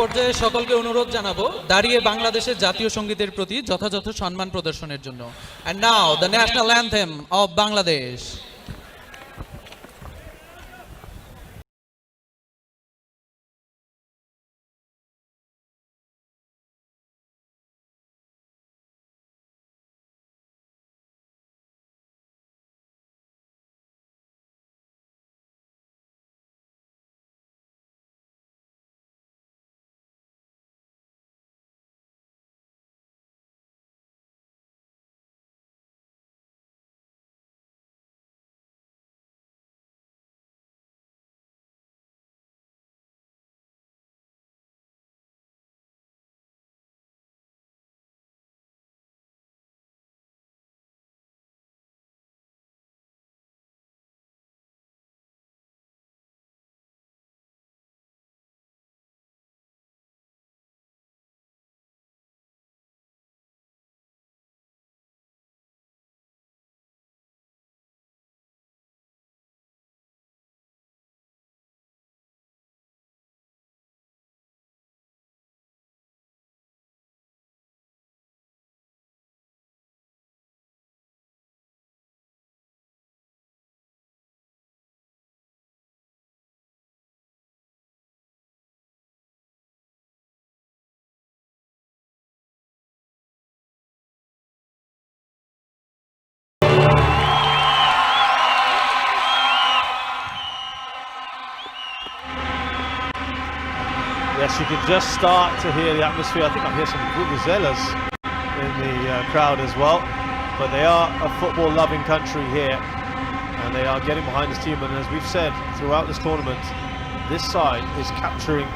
পর্যায়ে সকলকে অনুরোধ জানাবো দাঁড়িয়ে বাংলাদেশের জাতীয় সঙ্গীতের প্রতি যথাযথ সম্মান প্রদর্শনের জন্য। And now the national anthem of Bangladesh. Yes, you can just start to hear the atmosphere. I think I hear some vuvuzelas in the crowd as well. But they are a football-loving country here, and they are getting behind this team. And as we've said throughout this tournament, this side is capturing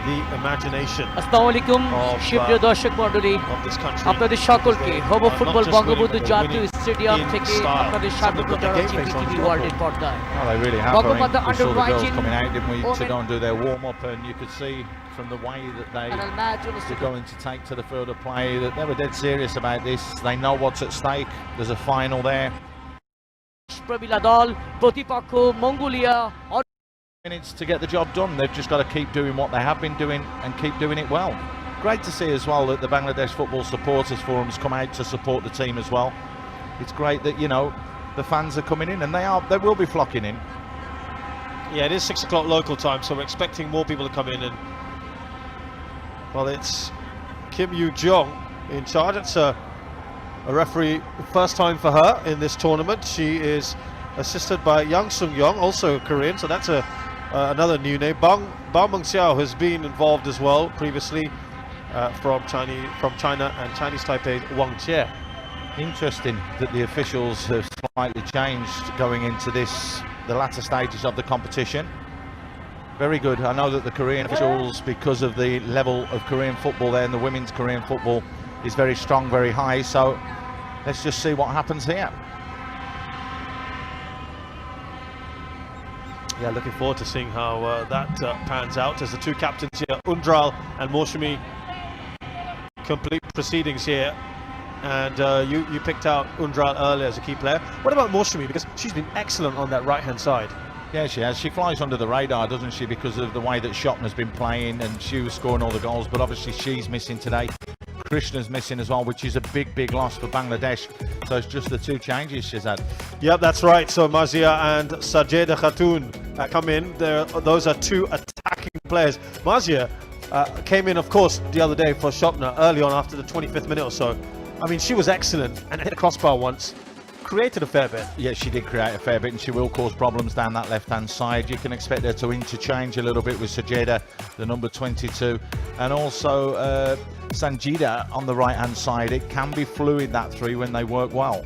the imagination আসসালামুয়ালাইকুম সুপ্রিয় দর্শক মণ্ডলী, আপনাদের সকলকে হবো football Bangabandhu জাতীয় stadium থেকে আপনাদের স্বাগত জানাচ্ছি পৃথিবী ওয়ার্ল্ডের পর্দায়। Bangamata U19 coming out, didn't we, to go and do their warm-up, and you could see from the way that they were going to take to the field of play that they were dead serious about this. They know what's at stake. There's a final there. প্রবীলা দল প্রতিপক্ষ Mongolia Minutes to get the job done. They've just got to keep doing what they have been doing and keep doing it well. Great to see as well that the Bangladesh Football Supporters Forum's come out to support the team as well. It's great that, you know, the fans are coming in, and they will be flocking in. Yeah, it is 6 o'clock local time, so we're expecting more people to come in. And well, it's Kim Yoo-jong in charge. It's a referee, first time for her in this tournament. She is assisted by Yang Sung-yong, also Korean, so that's another new name. Bao Meng-xiao has been involved as well previously from China, and Chinese Taipei's Wang Jie. Interesting that the officials have slightly changed going into the latter stages of the competition. Very good. I know that the Korean officials, because of the level of Korean football there, and the women's Korean football is very strong, very high, so let's just see what happens here. Yeah, looking forward to seeing how that pans out as the two captains here, Undral and Moshimi, complete proceedings here. And you picked out Undral earlier as a key player. What about Moshimi? Because she's been excellent on that right-hand side. Yeah, she has. She flies under the radar, doesn't she, because of the way that Shopner's been playing, and she was scoring all the goals, but obviously she's missing today. Krishna's missing as well, which is a big loss for Bangladesh. So it's just the two changes she's had. Yep, that's right. So Mazia and Sajeda Khatun come in. Those are two attacking players. Mazia came in, of course, the other day for Shopner early on after the 25th minute or so. I mean, she was excellent and hit a crossbar once. Created a fair bit. Yeah, she did create a fair bit, and she will cause problems down that left-hand side. You can expect her to interchange a little bit with Sajeda, the number 22, and also Sanjida on the right-hand side. It can be fluid, that three, when they work well.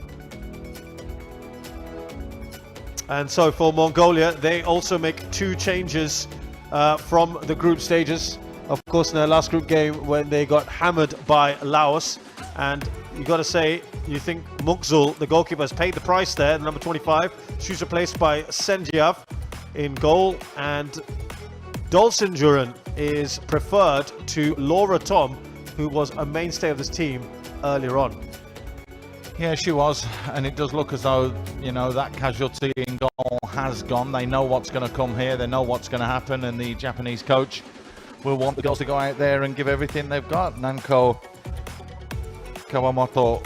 And so for Mongolia, they also make two changes from the group stages. Of course, in their last group game when they got hammered by Laos. And you got to say, you think Mukzul, the goalkeeper, has paid the price there, number 25. She's replaced by Senjiav in goal. And Dolsinjuran is preferred to Laura Tom, who was a mainstay of this team earlier on. Yeah, she was, and it does look as though, you know, that casualty in goal has gone. They know what's going to come here, they know what's going to happen, and the Japanese coach will want the girls to go out there and give everything they've got. Nanko Kawamoto.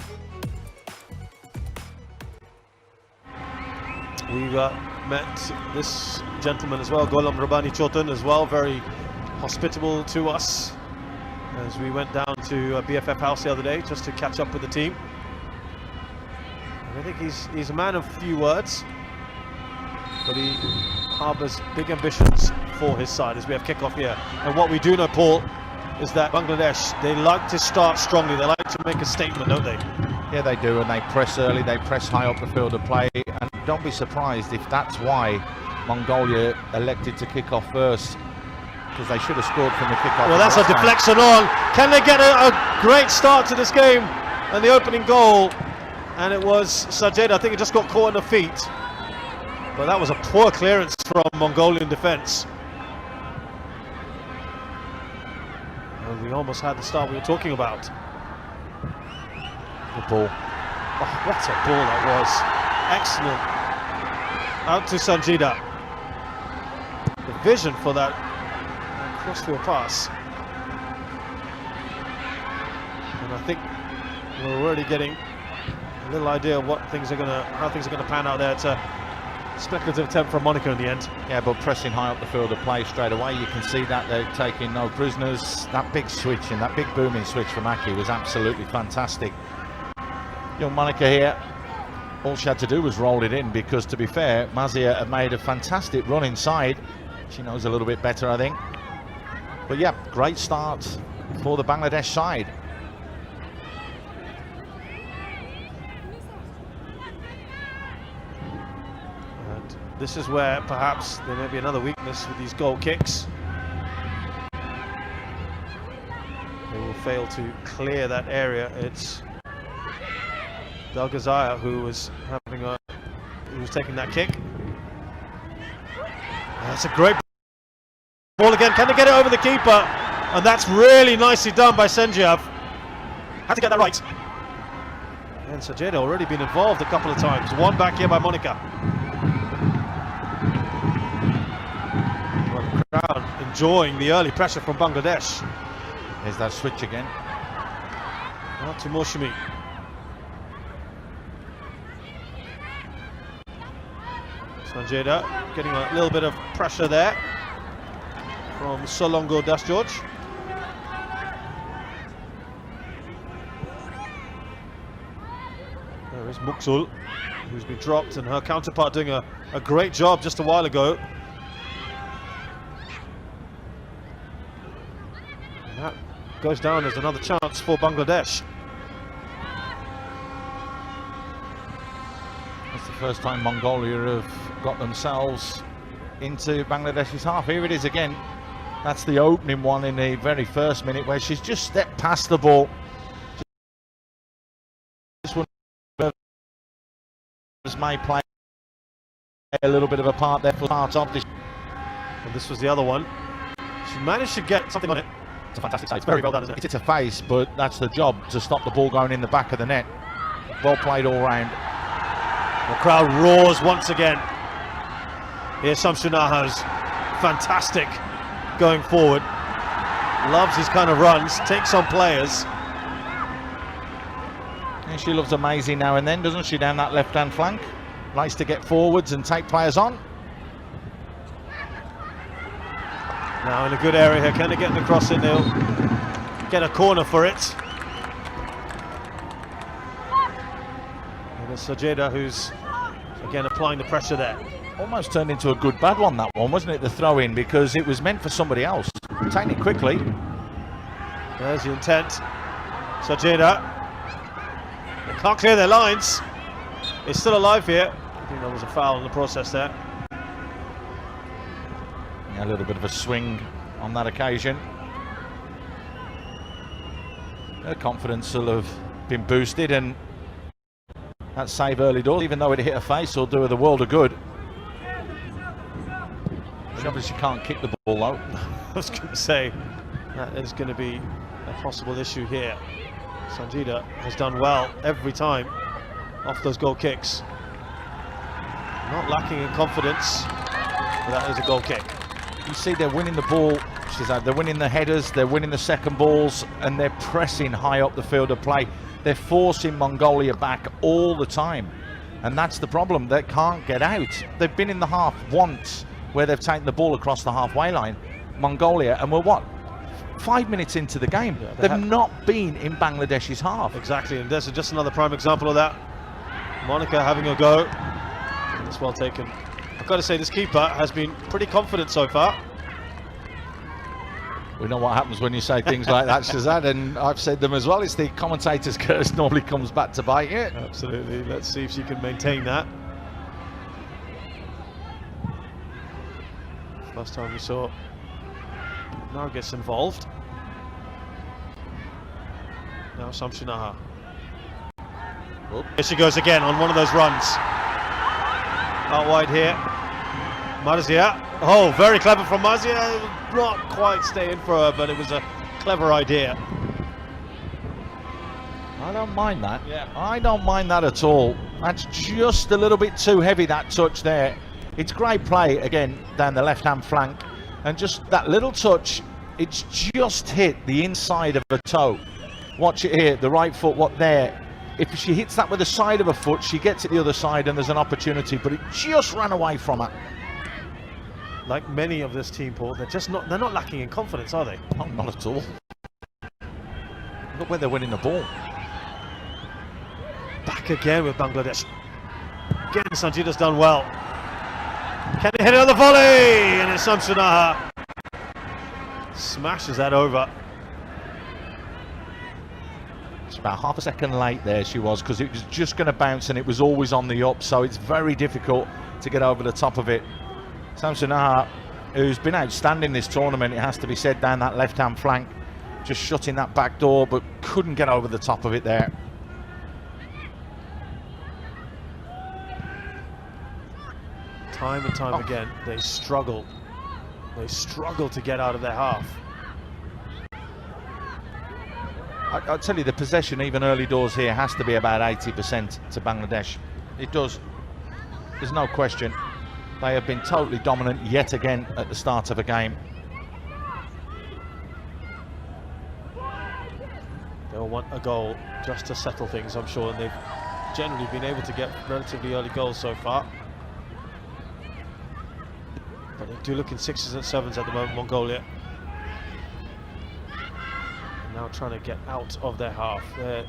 We've met this gentleman as well, Golam Rabani Chotan, as well, very hospitable to us as we went down to BFF House the other day just to catch up with the team. And I think he's a man of few words, but he harbours big ambitions for his side as we have kickoff here. And what we do know, Paul, is that Bangladesh, they like to start strongly, they like to make a statement, don't they? Yeah, they do, and they press early, they press high up the field of play, and don't be surprised if that's why Mongolia elected to kick off first, because they should have scored from the kick-off. Well, that's a deflection on. Can they get a great start to this game? And the opening goal, and it was Sajeda, I think it just got caught in the feet. But that was a poor clearance from Mongolian defence. And we almost had the start we were talking about. The ball. Oh, what a ball that was. Excellent. Out to Sanjida. The vision for that crossfield pass. And I think we're already getting a little idea of how things are gonna pan out there. It's a speculative attempt from Monaco in the end. Yeah, but pressing high up the field of play straight away, you can see that they're taking no prisoners. That big switch and that big booming switch from Aki was absolutely fantastic. Young Monica here, all she had to do was roll it in, because to be fair, Mazia had made a fantastic run inside. She knows a little bit better, I think. But yeah, great start for the Bangladesh side. And this is where perhaps there may be another weakness with these goal kicks. They will fail to clear that area. It's Dalgazaya who was taking that kick. That's a great ball again. Can they get it over the keeper? And that's really nicely done by Senjiav. Had to get that right. And Sajeda already been involved a couple of times. One back here by Monica. Well, the crowd enjoying the early pressure from Bangladesh. There's that switch again. Out to Moshimi. Sanjeda getting a little bit of pressure there from Solongo Dasgeorge. There is Muksul, who's been dropped, and her counterpart doing a great job just a while ago. And that goes down as another chance for Bangladesh. It's the first time Mongolia have got themselves into Bangladesh's half. Here it is again. That's the opening one in the very first minute, where she's just stepped past the ball. This one may play a little bit of a part there for part of this. And this was the other one. She managed to get something on it. It's a fantastic save. It's very well done, isn't it? It's a face, but that's the job, to stop the ball going in the back of the net. Well played all round. The crowd roars once again. Here's Shamsunahas, fantastic going forward. Loves his kind of runs, takes on players. And she loves amazing now and then, doesn't she, down that left-hand flank? Likes to get forwards and take players on. Now in a good area here, can they get the cross in? They'll get a corner for it. And it's Sajeda who's again applying the pressure there. Almost turned into a good bad one, that one, wasn't it, the throw in, because it was meant for somebody else. Taking it quickly. There's the intent. Sajeda. They can't clear their lines. It's still alive here. I think there was a foul in the process there. Yeah, a little bit of a swing on that occasion. Their confidence will have been boosted, and that save early doors, even though it hit her face, will do her the world of good. She obviously can't kick the ball though. I was going to say, that is going to be a possible issue here. Sanjida has done well every time off those goal kicks. Not lacking in confidence, but that is a goal kick. You see they're winning the ball Shazad. They're winning the headers, they're winning the second balls, and they're pressing high up the field of play. They're forcing Mongolia back all the time, and that's the problem. They can't get out. They've been in the half once where they've taken the ball across the halfway line, Mongolia, and we're what? 5 minutes into the game. Yeah, they've not been in Bangladesh's half. Exactly, and there's just another prime example of that. Monica having a go. It's well taken. I've got to say, this keeper has been pretty confident so far. We know what happens when you say things like that, Shazad, and I've said them as well. It's the commentator's curse normally comes back to bite you. Absolutely. Let's see if she can maintain that. Last time we saw now gets involved. Now Samsunaha. Here she goes again on one of those runs. Out wide here. Marzia. Oh, very clever from Marzia. Not quite staying for her, but it was a clever idea. I don't mind that. Yeah. I don't mind that at all. That's just a little bit too heavy, that touch there. It's great play again down the left-hand flank, and just that little touch, it's just hit the inside of her toe. Watch it here, the right foot, what there. If she hits that with the side of her foot, she gets it the other side and there's an opportunity, but it just ran away from her. Like many of this team, Paul, they're not lacking in confidence, are they? Oh, not at all. Look where they're winning the ball. Back again with Bangladesh. Again, Sanjita's done well. Can they hit another volley? And it's Samsunaha. Smashes that over. It's about half a second late there she was, because it was just going to bounce and it was always on the up, so it's very difficult to get over the top of it. Samsunaha, who's been outstanding this tournament, it has to be said, down that left-hand flank, just shutting that back door, but couldn't get over the top of it there. Time and time again, they struggle. They struggle to get out of their half. I'll tell you, the possession, even early doors here, has to be about 80% to Bangladesh. It does. There's no question. They have been totally dominant yet again at the start of a game. They'll want a goal just to settle things, I'm sure, and they've generally been able to get relatively early goals so far. But they do look in 6s and 7s at the moment, Mongolia. Now trying to get out of their half. They're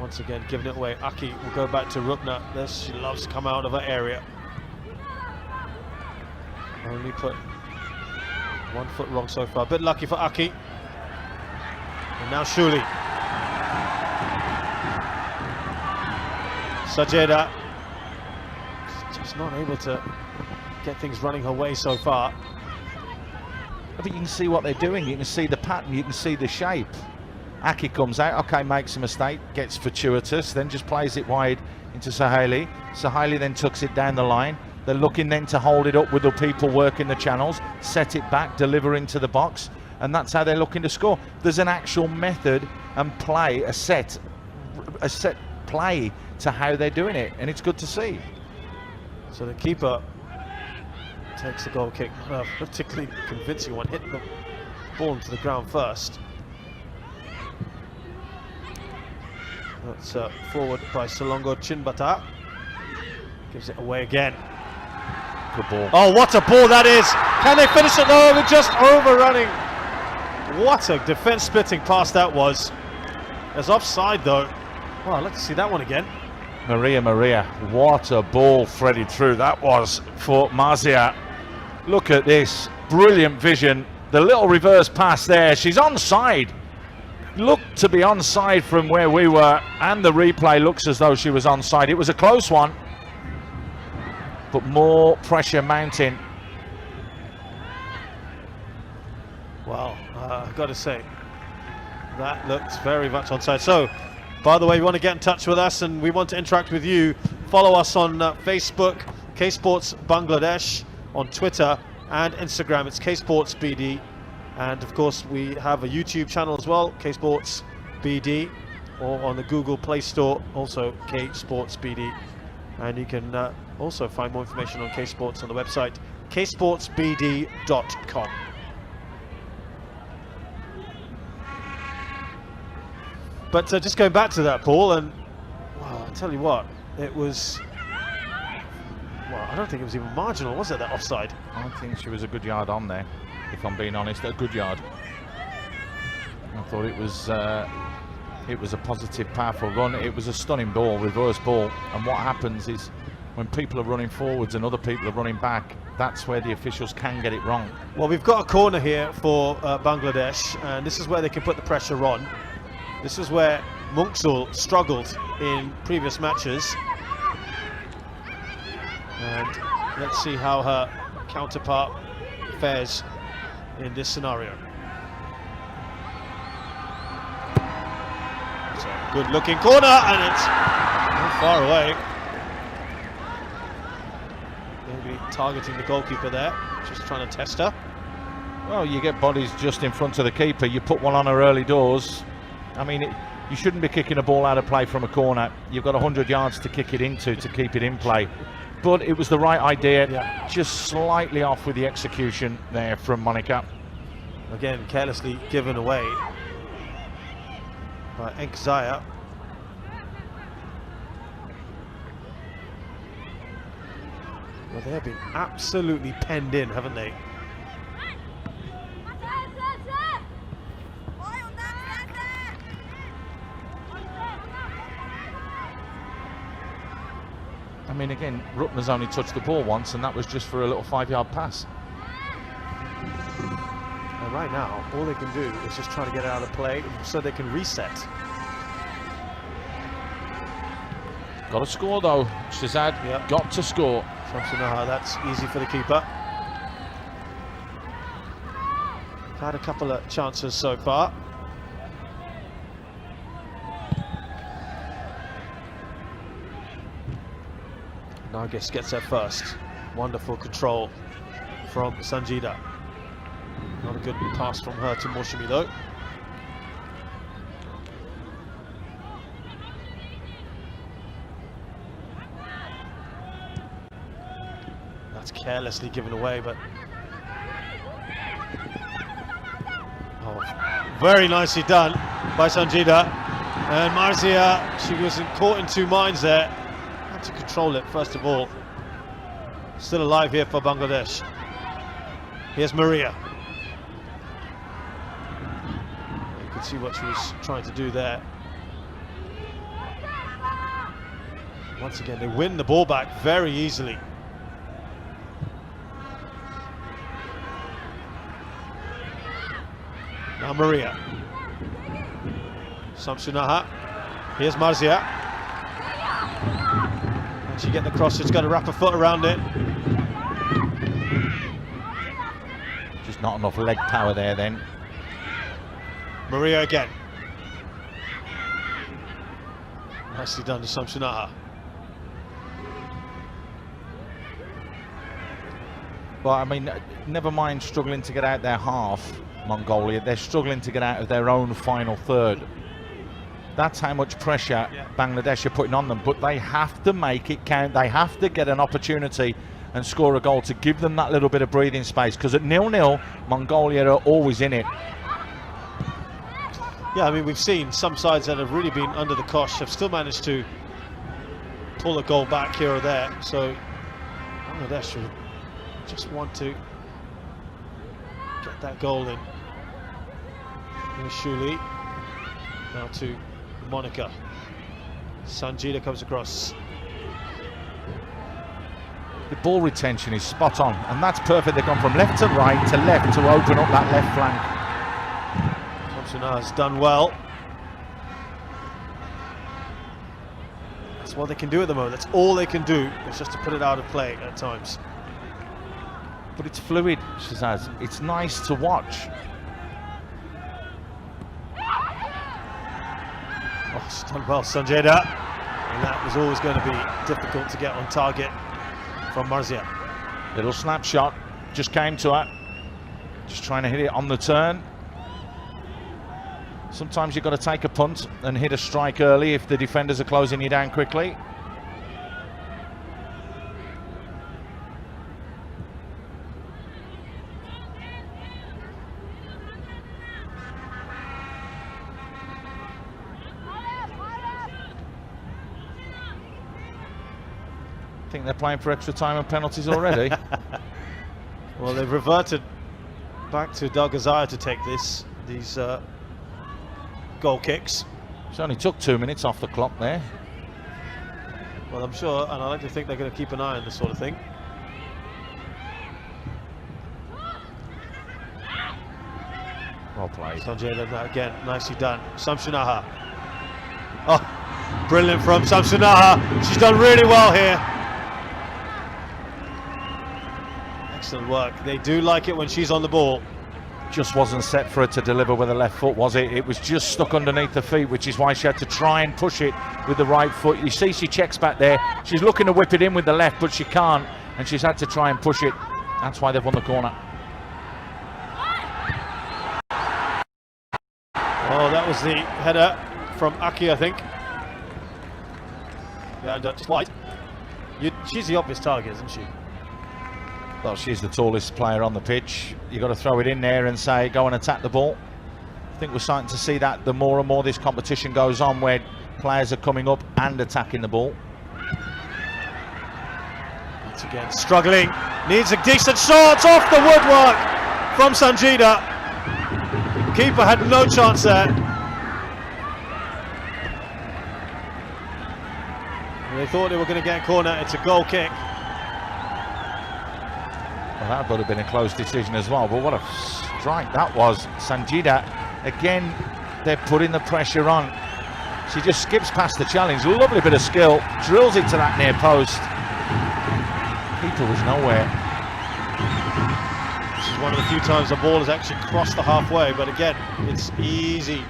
once again giving it away. Aki will go back to Rupna. She loves to come out of her area. Only put 1 foot wrong so far. A bit lucky for Aki. And now Shuli. Sajeda just not able to get things running her way so far. I think you can see what they're doing. You can see the pattern, you can see the shape. Aki comes out, okay, makes a mistake, gets fortuitous, then just plays it wide into Saheli. Saheli then tucks it down the line. They're looking then to hold it up with the people working the channels, set it back, deliver into the box, and that's how they're looking to score. There's an actual method and play, a set play to how they're doing it, and it's good to see. So the keeper takes the goal kick, particularly convincing one, hit the ball into the ground first. That's forward by Solongo Chinbata. Gives it away again. Good ball. Oh, what a ball that is! Can they finish it? No, they're just overrunning. What a defense splitting pass that was. It's offside though. Well, let's see that one again. Maria, what a ball threaded through that was for Marzia. Look at this, brilliant vision. The little reverse pass there, she's onside. Looked to be onside from where we were, and the replay looks as though she was onside. It was a close one, but more pressure mounting. Well, I've got to say, that looks very much onside. So, by the way, you want to get in touch with us and we want to interact with you, follow us on Facebook, K-Sports Bangladesh, on Twitter and Instagram, it's K-Sports BD. And of course, we have a YouTube channel as well, K-Sports BD, or on the Google Play Store, also K-Sports BD. And you can also find more information on K-Sports on the website, ksportsbd.com. But just going back to that, Paul, and well, I tell you what, it was. Well, I don't think it was even marginal, was it, that offside? I think she was a good yard on there, if I'm being honest, a good yard. I thought it was a positive, powerful run. It was a stunning ball, reverse ball, and what happens is when people are running forwards and other people are running back, that's where the officials can get it wrong. Well, we've got a corner here for Bangladesh, and this is where they can put the pressure on. This is where Munksul struggled in previous matches. And let's see how her counterpart fares in this scenario. It's a good looking corner, and it's not far away. Maybe targeting the goalkeeper there, just trying to test her. Well, you get bodies just in front of the keeper, you put one on her early doors. I mean, you shouldn't be kicking a ball out of play from a corner. You've got 100 yards to kick it into to keep it in play. But it was the right idea, just slightly off with the execution there from Monica. Again, carelessly given away by Enkzaya. Well, they have been absolutely penned in, haven't they? I mean, again, Rutner's only touched the ball once, and that was just for a little 5-yard pass. And right now, all they can do is just try to get it out of play so they can reset. Got to score, though, Shazad. Yep. Got to score. Samsunaha, that's easy for the keeper. Had a couple of chances so far. Nargis gets there first. Wonderful control from Sanjida. Not a good pass from her to Moshimi though. That's carelessly given away, but oh, very nicely done by Sanjida. And Marzia, she wasn't caught in two minds there. Had to control it first of all. Still alive here for Bangladesh. Here's Maria. You can see what she was trying to do there. Once again, they win the ball back very easily. Now Maria. Samsunaha. Here's Marzia. And she get the cross, she's got to wrap her foot around it. Just not enough leg power there then. Maria again. Nicely done to Samsunaha. But I mean, never mind struggling to get out their half, Mongolia, they're struggling to get out of their own final third. That's how much pressure Bangladesh are putting on them, but they have to make it count. They have to get an opportunity and score a goal to give them that little bit of breathing space, because at 0-0, Mongolia are always in it. Yeah, I mean, we've seen some sides that have really been under the cosh have still managed to pull a goal back here or there. So Bangladesh will just want to get that goal in. Here's Shuli. Now to Monica. Sanjida comes across. The ball retention is spot on, and that's perfect. They've gone from left to right to left to open up that left flank. Samsunaha has done well. That's what they can do at the moment. That's all they can do, is just to put it out of play at times. But it's fluid, Shazaz. It's nice to watch. Oh, she's done well, Sanjida. And that was always going to be difficult to get on target from Marzia. Little snapshot, just came to her. Just trying to hit it on the turn. Sometimes you've got to take a punt and hit a strike early if the defenders are closing you down quickly. think they're playing for extra time and penalties already. Well, they've reverted back to Dalgazaya to take these goal kicks. It only took 2 minutes off the clock there. Well, I'm sure, and I like to think they're going to keep an eye on this sort of thing. Well played. Sanjay again, nicely done. Samsunaha. Oh, brilliant from Samsunaha. She's done really well here. Excellent work. They do like it when she's on the ball. Just wasn't set for her to deliver with the left foot, was it? It was just stuck underneath the feet, which is why she had to try and push it with the right foot. You see she checks back there. She's looking to whip it in with the left, but she can't, and she's had to try and push it. That's why they've won the corner. Oh, that was the header from Aki, I think. Yeah, just wide. She's the obvious target, isn't she? Well, she's the tallest player on the pitch. You've got to throw it in there and say, go and attack the ball. I think we're starting to see that the more and more this competition goes on, where players are coming up and attacking the ball. Once again, struggling. Needs a decent shot off the woodwork from Sanjida. Keeper had no chance there. They thought they were going to get a corner. It's a goal kick. Well, that would have been a close decision as well, but what a strike that was. Sanjida, again, they're putting the pressure on. She just skips past the challenge. Lovely bit of skill. Drills it to that near post. Keeper was nowhere. This is one of the few times the ball has actually crossed the halfway, but again, it's easy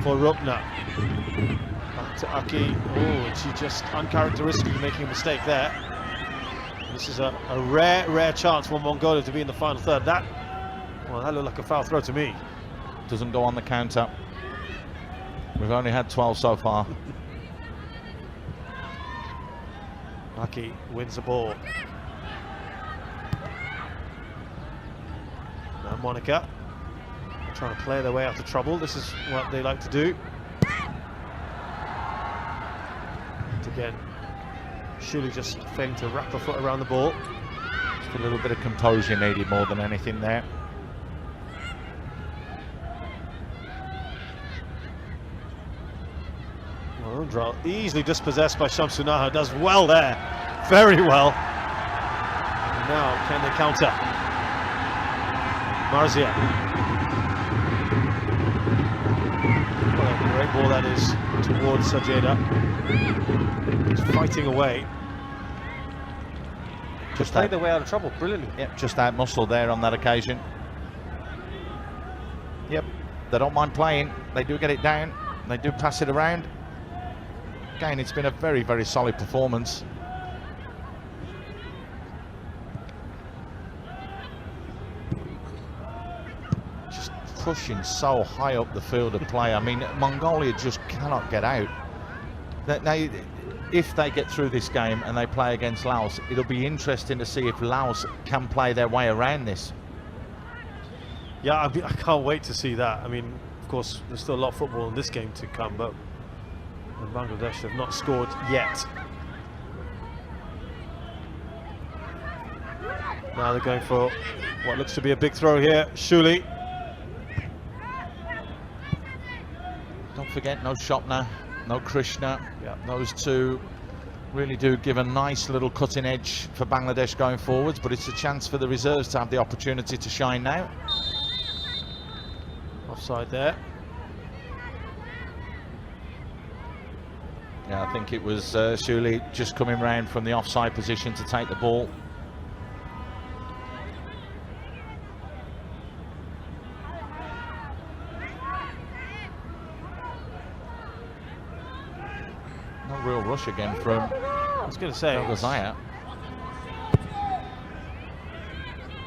for Rupna. Back to Aki. Oh, and she just uncharacteristically making a mistake there. This is a rare chance for Mongolia to be in the final third. That looked like a foul throw to me. Doesn't go on the counter. We've only had 12 so far. Aki wins the ball. Now Monica trying to play their way out of trouble. This is what they like to do. And again, Shuli just failing to wrap her foot around the ball. Just a little bit of composure needed more than anything there. Well, easily dispossessed by Shamsunaha, does well there, very well. And now, can they counter? Marzia. What a great ball that is towards Sajeda. He's fighting away. Just played their way out of trouble brilliantly. Yep, just out muscle there on that occasion. Yep, they don't mind playing. They do get it down. They do pass it around. Again, it's been a very, very solid performance. Just pushing so high up the field of play. I mean, Mongolia just cannot get out. Now, if they get through this game and they play against Laos, it'll be interesting to see if Laos can play their way around this. Yeah, I can't wait to see that. I mean, of course, there's still a lot of football in this game to come, but Bangladesh have not scored yet. Now they're going for what looks to be a big throw here. Shuli. Don't forget, no Shopner, no Krishna. Yeah, those two really do give a nice little cutting edge for Bangladesh going forwards, but it's a chance for the reserves to have the opportunity to shine now. Offside there. Yeah, I think it was Shuli just coming round from the offside position to take the ball. No real rush again from, I was going to say, Dalgazaya.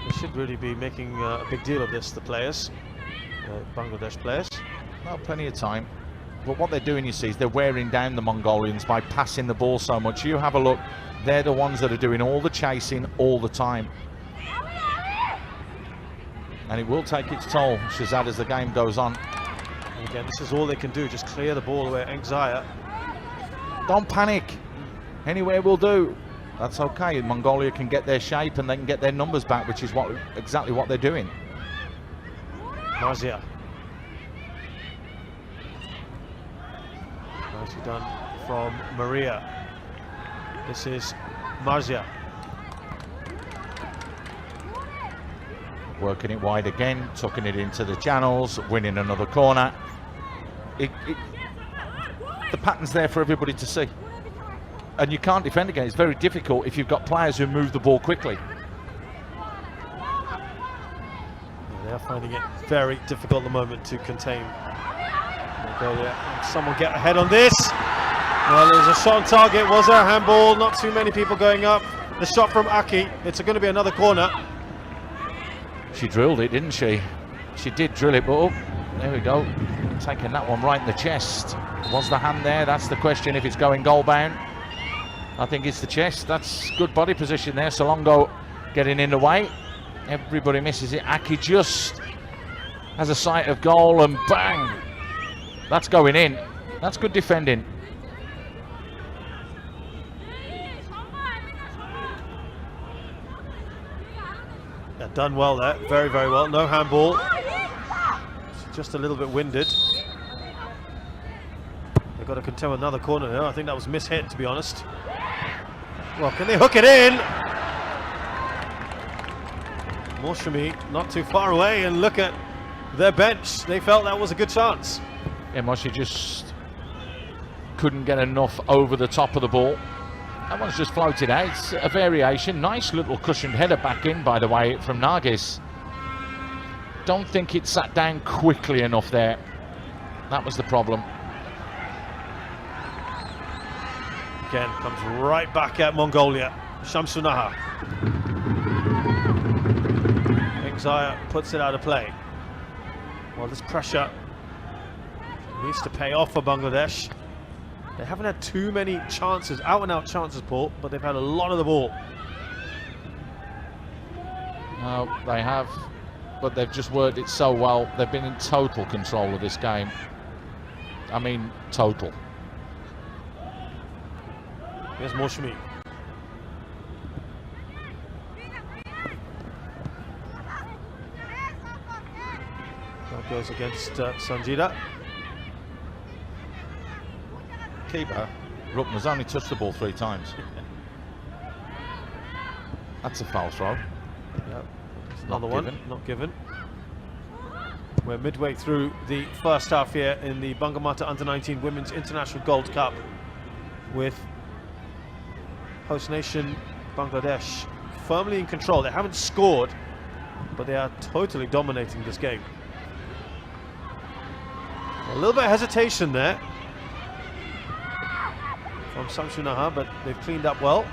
They should really be making a big deal of this, the players, Bangladesh players. Well, plenty of time. But what they're doing, you see, is they're wearing down the Mongolians by passing the ball so much. You have a look, they're the ones that are doing all the chasing all the time. And it will take its toll, Shazad, as the game goes on. And again, this is all they can do, just clear the ball away. Engzaya. Don't panic. Anywhere will do. That's okay. Mongolia can get their shape and they can get their numbers back, which is exactly what they're doing. Marzia. Nicely done from Maria. This is Marzia. Working it wide again, tucking it into the channels, winning another corner. The pattern's there for everybody to see. And you can't defend again. It's very difficult if you've got players who move the ball quickly. They are finding it very difficult at the moment to contain Mongolia. Someone get ahead on this. Well, there's a shot on target. Was there a handball? Not too many people going up. The shot from Aki. It's going to be another corner. She drilled it, didn't she? She did drill it, but oh, there we go. Taking that one right in the chest. Was the hand there? That's the question if it's going goal bound. I think it's the chest. That's good body position there. Solongo getting in the way. Everybody misses it. Aki just has a sight of goal and bang. That's going in. That's good defending. Yeah, done well there. Very, very well. No handball. She's just a little bit winded. They've got to contend with another corner now. I think that was mishit, to be honest. Well, can they hook it in? Moshimi not too far away, and look at their bench. They felt that was a good chance. Yeah, Moshi just couldn't get enough over the top of the ball. That one's just floated out. It's a variation. Nice little cushioned header back in, by the way, from Nargis. Don't think it sat down quickly enough there. That was the problem. Again, comes right back at Mongolia. Shamsunaha. Zaya puts it out of play. Well, this pressure needs to pay off for Bangladesh. They haven't had too many chances, out-and-out chances, Paul, but they've had a lot of the ball. No, they have, but they've just worked it so well. They've been in total control of this game. I mean, total. Here's Moshimi. That goes against Sanjida. Keeper, Rukma's only touched the ball 3 times. That's a foul throw. Yep. Another one, not given. We're midway through the first half here in the Bangamata U19 Women's International Gold Cup, with host nation Bangladesh firmly in control. They haven't scored, but they are totally dominating this game. A little bit of hesitation there from Samsunaha, but they've cleaned up well.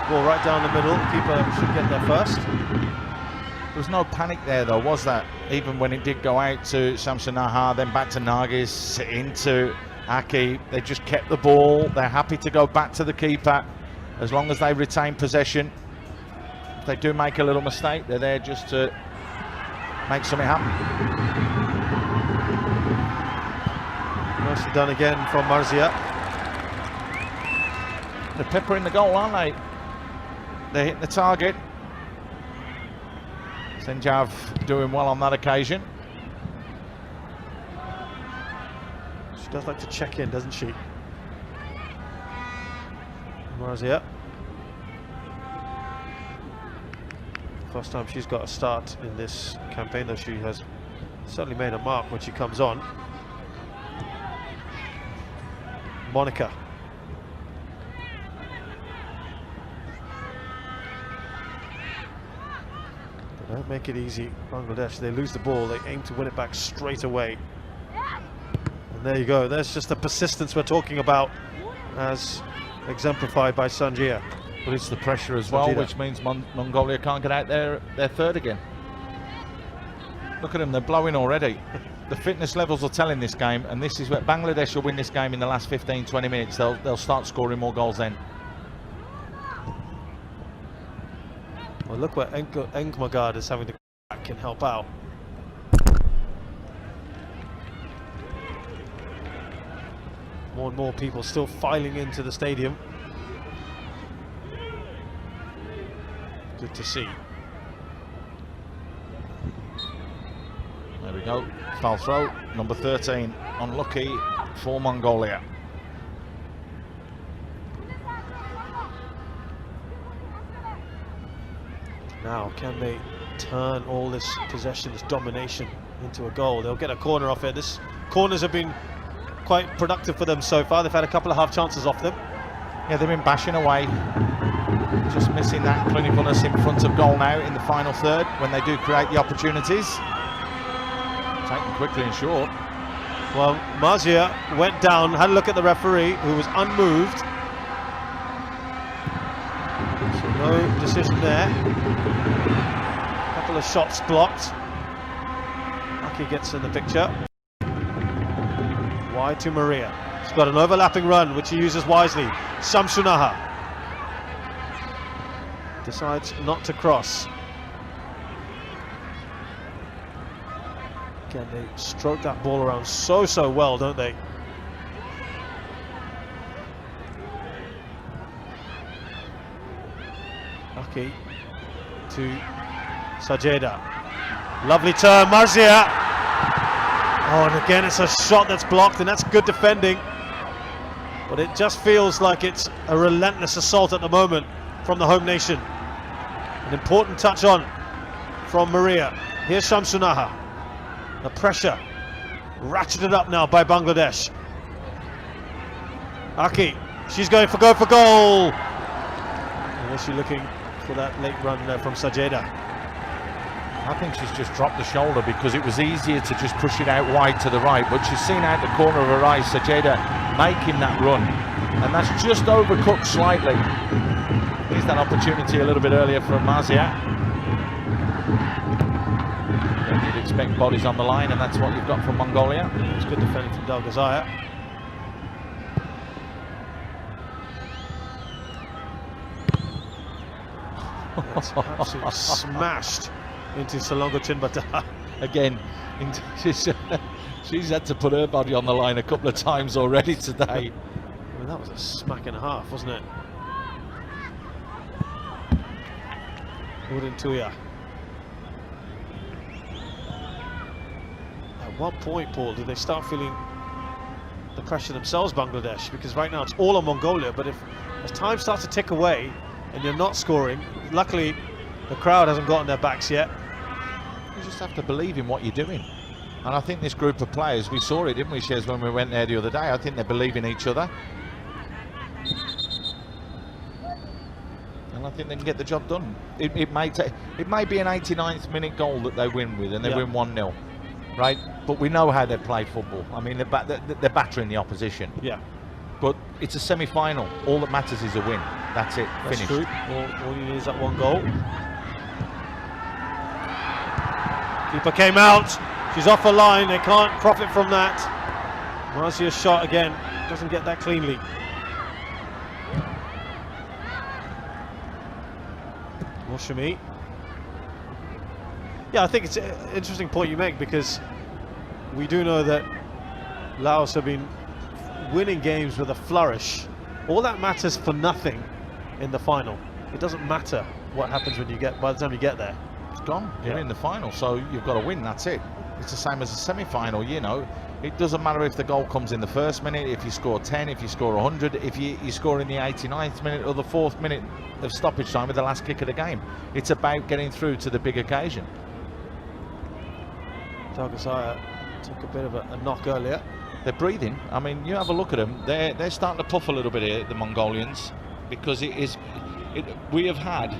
Ball right down the middle. The keeper should get there first. There was no panic there, though, was that? Even when it did go out to Samsunaha, then back to Nargis, into Aki, they just kept the ball. They're happy to go back to the keeper as long as they retain possession. If they do make a little mistake, they're there just to make something happen. Nicely done again from Marzia. They're peppering the goal, aren't they? They're hitting the target. Senjav doing well on that occasion. She does like to check in, doesn't she? Marzia. First time she's got a start in this campaign, though she has certainly made a mark when she comes on. Monica. They don't make it easy, Bangladesh. They lose the ball, they aim to win it back straight away. And there you go, there's just the persistence we're talking about, as exemplified by Sanjia. But it's the pressure as well, which means Mongolia can't get out their third again. Look at them, they're blowing already. The fitness levels are telling this game, and this is where Bangladesh will win this game in the last 15-20 minutes. They'll start scoring more goals then. Well, look where Engmagard is having to back and help out. More and more people still filing into the stadium. Good to see. There we go. Foul throw. Number 13. Unlucky for Mongolia. Now, can they turn all this possession, this domination into a goal? They'll get a corner off it. This corners have been quite productive for them so far. They've had a couple of half chances off them. Yeah, they've been bashing away. Just missing that clinicalness in front of goal now in the final third when they do create the opportunities. Taken quickly and short. Well, Mazia went down, had a look at the referee, who was unmoved. So no decision there. A couple of shots blocked. Aki gets in the picture. Wide to Maria. He's got an overlapping run, which he uses wisely. Shamsunaha decides not to cross. Again, they stroke that ball around so well, don't they? Aki to Sajeda. Lovely turn, Marzia. Oh, and again, it's a shot that's blocked, and that's good defending. But it just feels like it's a relentless assault at the moment from the home nation. An important touch on from Maria. Here's Shamsunaha. The pressure ratcheted up now by Bangladesh. Aki, she's going for goal. And was she looking for that late run there from Sajeda? I think she's just dropped the shoulder because it was easier to just push it out wide to the right, but she's seen out the corner of her eye Sajeda making that run, and that's just overcooked slightly. Here's that opportunity a little bit earlier from Mazia. You'd expect bodies on the line, and that's what you've got from Mongolia. It's good defending from Dalgazaya. Absolutely smashed into Salongo Chinbata. Again, she's had to put her body on the line a couple of times already today. Well, that was a smack and a half, wasn't it? Udintuya. At what point, Paul, do they start feeling the pressure themselves, Bangladesh? Because right now it's all on Mongolia, but as time starts to tick away and you're not scoring, luckily the crowd hasn't gotten their backs yet. You just have to believe in what you're doing. And I think this group of players, we saw it, didn't we, Shez, when we went there the other day? I think they believe in each other. And I think they can get the job done. It may be an 89th minute goal that they win with, and they win 1-0, right? But we know how they play football. I mean, they're battering the opposition. Yeah. But it's a semi-final. All that matters is a win. That's it. That's finished. True. All you need is that one goal. Keeper came out. She's off her line. They can't profit from that. Marzia's shot again. Doesn't get that cleanly. Moshami. Yeah, I think it's an interesting point you make, because we do know that Laos have been winning games with a flourish. All that matters for nothing in the final. It doesn't matter what happens by the time you get there. It's gone. You're in the final, so you've got to win. That's it. It's the same as a semi-final, you know. It doesn't matter if the goal comes in the first minute, if you score 10, if you score 100, if you score in the 89th minute or the 4th minute of stoppage time with the last kick of the game. It's about getting through to the big occasion. Dalgazaya took a bit of a knock earlier. They're breathing. I mean, you have a look at them. They're starting to puff a little bit here, the Mongolians, because we have had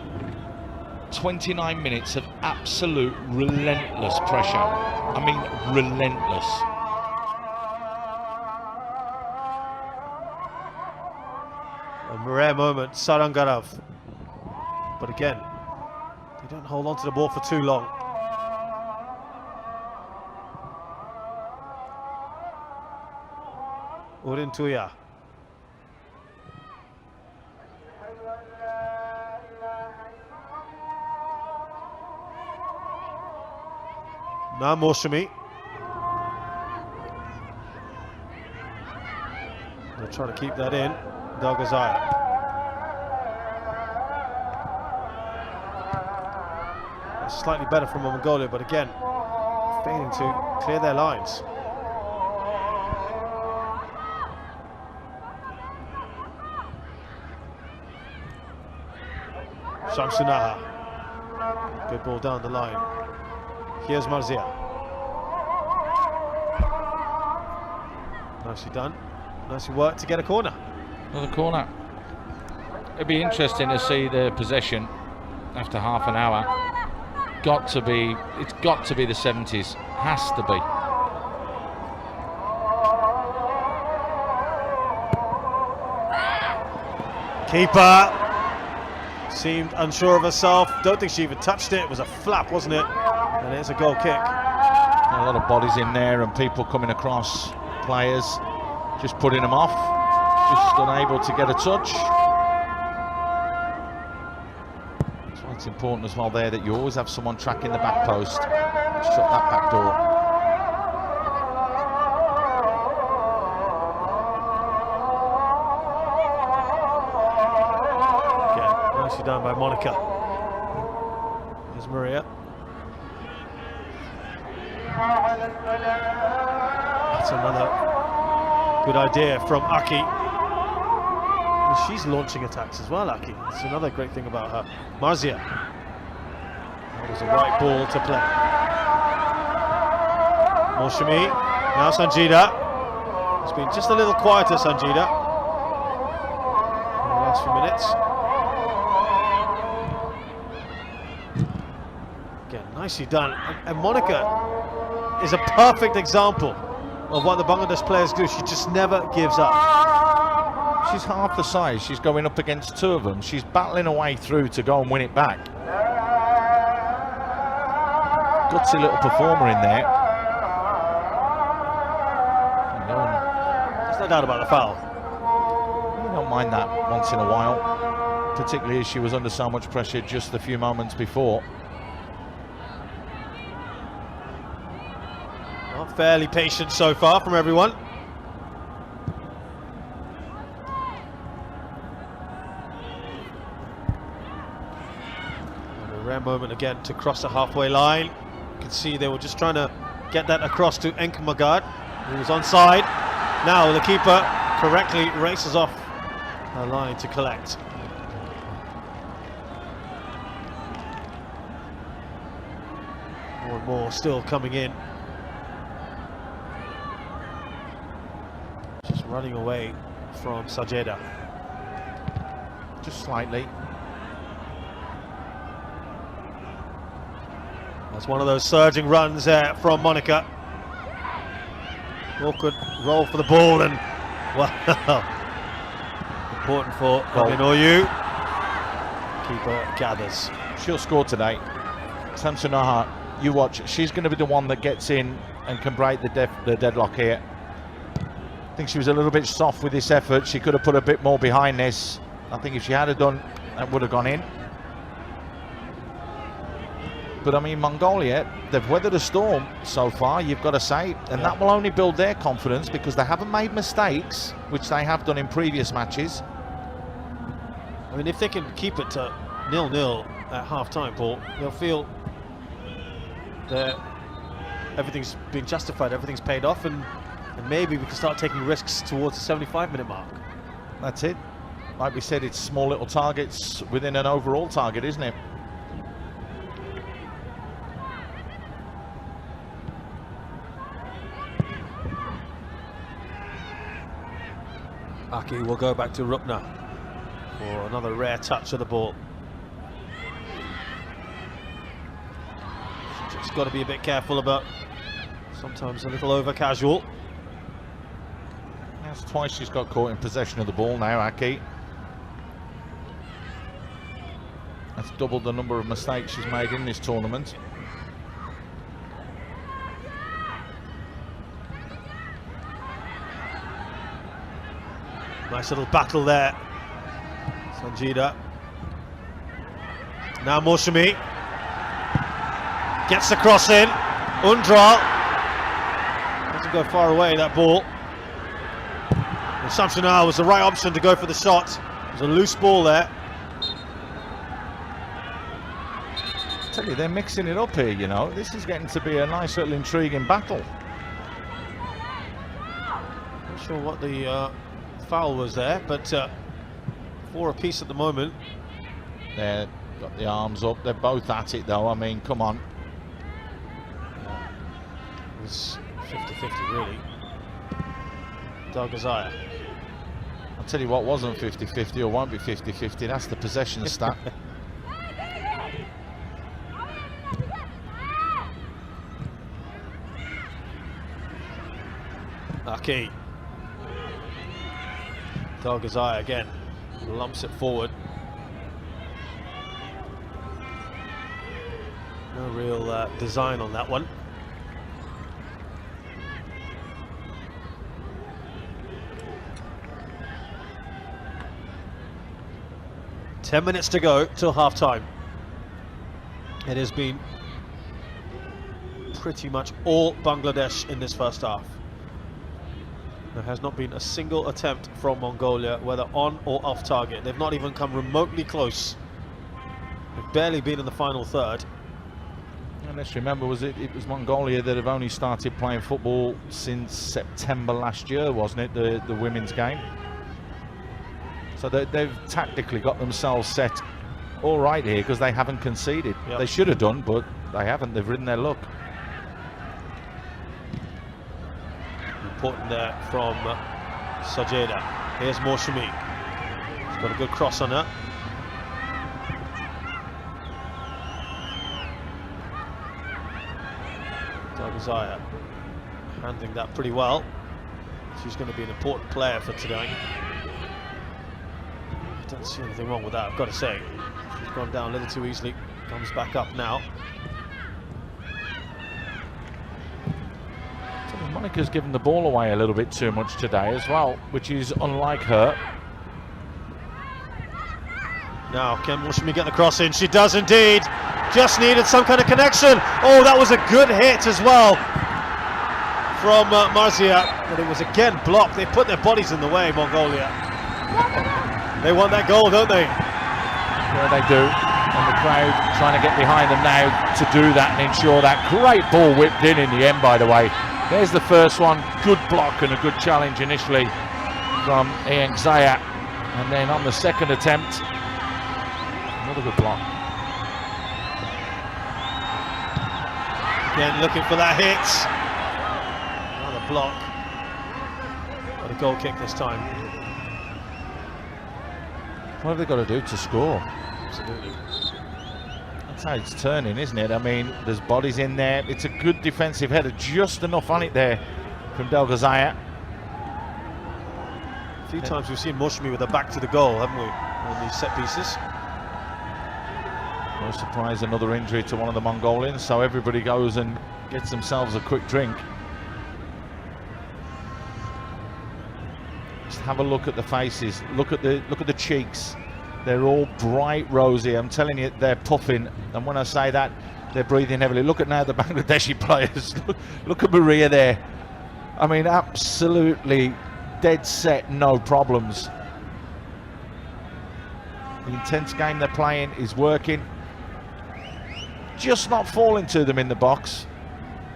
29 minutes of absolute relentless pressure. I mean, relentless. A rare moment, Sarangarov. But again, they don't hold on to the ball for too long. Udintuya. Now Moshami. try to keep that in. Dalgazaya. Slightly better from Mongolia, but again, failing to clear their lines. Shamsunaha. Good ball down the line. Here's Marzia. Nicely done. Nicely worked to get a corner. Another corner. It'd be interesting to see the possession after half an hour. It's got to be the 70s. Has to be. Keeper seemed unsure of herself. Don't think she even touched it. It was a flap, wasn't it? And it's a goal kick. A lot of bodies in there and people coming across. Players just putting them off. Just unable to get a touch. So it's important as well there that you always have someone tracking the back post. Shut that back door. Nicely done by Monica. Here's Maria. That's another good idea from Aki. And she's launching attacks as well, Aki. That's another great thing about her. Marzia. That was a right ball to play. Moshimi. Now Sanjida. It's been just a little quieter, Sanjida, in the last few minutes. Nicely done, and Monica is a perfect example of what the Bangladesh players do. She just never gives up. She's half the size. She's going up against two of them. She's battling her way through to go and win it back. Gutsy little performer in there. There's no doubt about the foul. You don't mind that once in a while, particularly as she was under so much pressure just a few moments before. Fairly patient so far from everyone. And a rare moment again to cross the halfway line. You can see they were just trying to get that across to Enkmagad, who was onside. Now the keeper correctly races off the line to collect. More and more still coming in. Running away from Sajeda. Just slightly. That's one of those surging runs there from Monica. Awkward roll for the ball, and well, important for Minoyu. Keeper gathers. She'll score today. Samsonaha, you watch. She's going to be the one that gets in and can break the deadlock here. I think she was a little bit soft with this effort. She could have put a bit more behind this. I think if she had done, that would have gone in. But I mean, Mongolia, they've weathered a storm so far, you've got to say, and that will only build their confidence because they haven't made mistakes, which they have done in previous matches. I mean, if they can keep it to 0-0 at half-time, Paul, they'll feel that everything's been justified, everything's paid off, and maybe we can start taking risks towards the 75-minute mark. That's it. Like we said, it's small little targets within an overall target, isn't it? Aki will go back to Rupna for another rare touch of the ball. She's just got to be a bit careful about sometimes a little over casual. That's twice she's got caught in possession of the ball now, Aki. That's doubled the number of mistakes she's made in this tournament. Nice little battle there. Sanjida. Now Moshimi. Gets the cross in. Undral. Doesn't go far away, that ball. Samsonal was the right option to go for the shot. It was a loose ball there. I tell you, they're mixing it up here, you know. This is getting to be a nice little intriguing battle. Not sure what the foul was there, but 4 apiece at the moment. They've got the arms up. They're both at it, though. I mean, come on. It was 50-50, really. Dargazaya. I'll tell you what wasn't 50-50 or won't be 50-50. That's the possession stat. Okay. Dargazaya again lumps it forward. No real design on that one. Ten minutes to go till half-time. It has been pretty much all Bangladesh in this first half. There has not been a single attempt from Mongolia, whether on or off target. They've not even come remotely close. They've barely been in the final third. And let's remember, it was Mongolia that have only started playing football since September last year, wasn't it? The women's game. So they've tactically got themselves set all right here because they haven't conceded. Yep. They should have done, but they haven't. They've ridden their luck. Important there from Sajeda. Here's Moshimi. He's got a good cross on her. Dargazaya handling that pretty well. She's going to be an important player for today. I don't see anything wrong with that, I've got to say. She's gone down a little too easily. Comes back up now. Monica's given the ball away a little bit too much today as well, which is unlike her. Now, can Moshimi get the cross in? She does indeed. Just needed some kind of connection. Oh, that was a good hit as well from Marzia, but it was again blocked. They put their bodies in the way, Mongolia. They want that goal, don't they? Yeah, they do. And the crowd trying to get behind them now to do that and ensure that. Great ball whipped in the end, by the way. There's the first one, good block and a good challenge initially from Ian Zaya. And then on the second attempt, another good block. Again, looking for that hit. Another block. But a goal kick this time. What have they got to do to score? Absolutely. That's how it's turning, isn't it? I mean, there's bodies in there. It's a good defensive header, just enough on it there from Dargazaya. A few times we've seen Moshimi with her back to the goal, haven't we, on these set pieces? No surprise, another injury to one of the Mongolians, so everybody goes and gets themselves a quick drink. Just have a look at the faces, look at the cheeks. They're all bright rosy. I'm telling you, they're puffing, and when I say that, they're breathing heavily. Look at now the Bangladeshi players. Look at Maria there. I mean, absolutely dead set, no problems. The intense game they're playing is working. Just not falling to them in the box.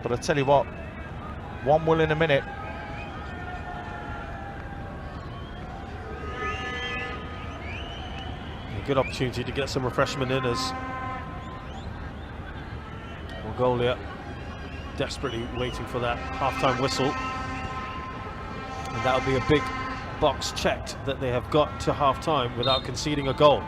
But I tell you what, one will in a minute. A good opportunity to get some refreshment in as Mongolia desperately waiting for that half-time whistle. And that'll be a big box checked that they have got to half-time without conceding a goal.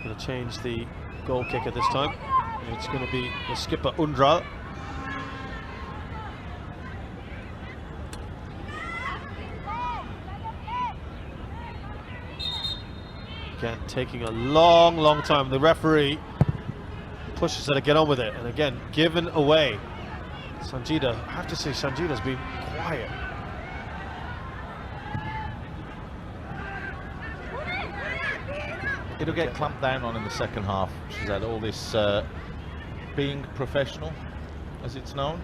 Going to change the goal kicker this time. It's going to be the skipper Undral. Again, taking a long time. The referee pushes her to get on with it, and again, given away. Sanjida, I have to say, Sanjida's been quiet. It'll get clamped down on in the second half. She's had all this being professional, as it's known.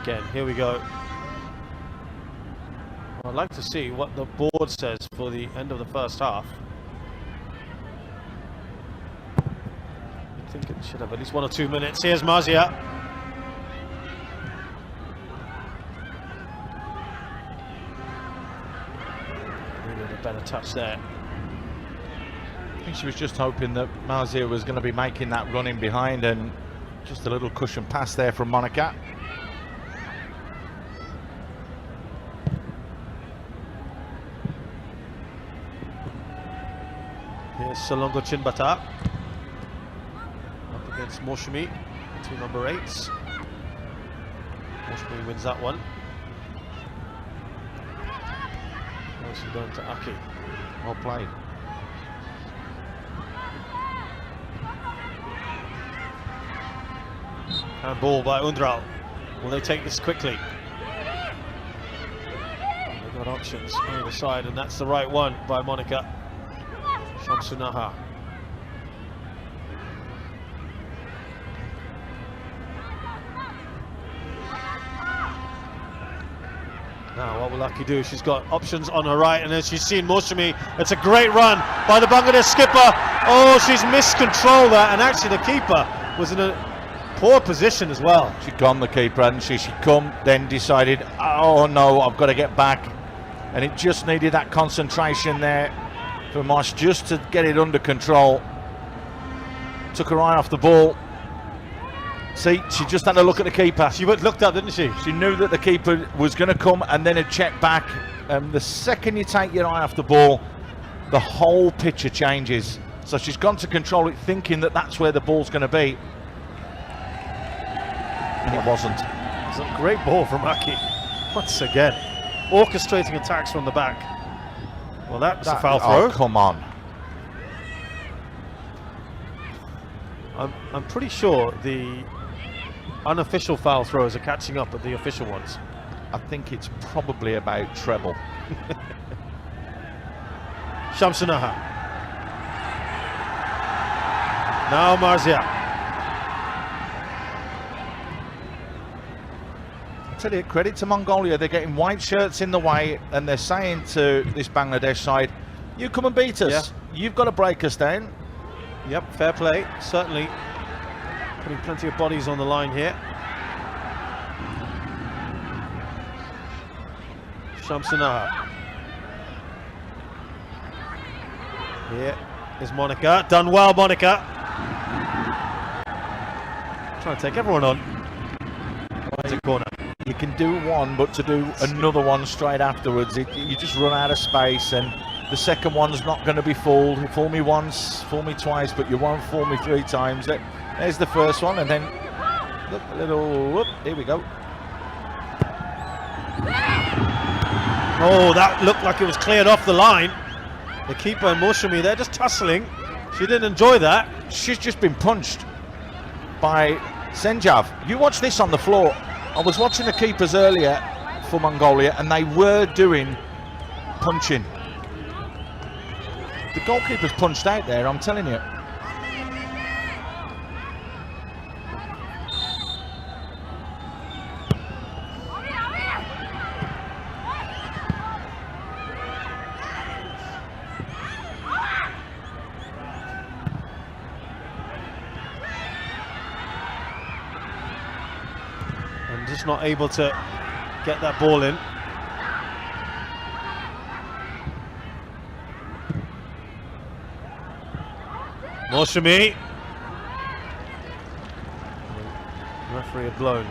again. Here we go. I'd like to see what the board says for the end of the first half. I think it should have at least 1 or 2 minutes. Here's Marzia. Needed a better touch there. I think she was just hoping that Marzia was going to be making that run in behind, and just a little cushion pass there from Monica. Here's Salongo Chinbata up against Moshimi, 2 number 8s. Moshimi wins that one. Nicely done to Aki. Well played. Handball by Undral. Will they take this quickly? They've got options on either side, and that's the right one by Monica. Shamsunaha. Now what will Aki do? She's got options on her right, and as she's seen Moshimi, it's a great run by the Bangladesh skipper. Oh, she's miscontrolled that, and actually the keeper was in a poor position as well. She'd gone, the keeper, hadn't she? She'd come, then decided, oh no, I've got to get back. And it just needed that concentration there for Mosh just to get it under control. Took her eye off the ball. See, she just had a look at the keeper. She looked up, didn't she? She knew that the keeper was going to come and then had checked back. The second you take your eye off the ball, the whole picture changes. So she's gone to control it, thinking that that's where the ball's going to be. And it wasn't. It's a great ball from Aki. Once again, orchestrating attacks from the back. Well, that's a foul throw. Oh, come on. I'm pretty sure the unofficial foul throws are catching up with the official ones. I think it's probably about treble. Shamsunaha. Now Marzia. I tell you, credit to Mongolia. They're getting white shirts in the way, and they're saying to this Bangladesh side, you come and beat us. Yeah. You've got to break us down. Yep, fair play. Certainly putting plenty of bodies on the line here. Shamsunaha. Here is Monica. Done well, Monica. Trying to take everyone on. Right in corner. You can do one, but to do another one straight afterwards, you just run out of space, and the second one's not going to be fooled. Fool me once, fool me twice, but you won't fool me 3 times. There's the first one, and then look, a little whoop, here we go. Oh, that looked like it was cleared off the line. The keeper and Moshimi, they're just tussling. She didn't enjoy that. She's just been punched by Senjav. You watch this on the floor. I was watching the keepers earlier for Mongolia, and they were doing punching. The goalkeeper's punched out there, I'm telling you. And just not able to get that ball in. Moshimi. The referee had blown.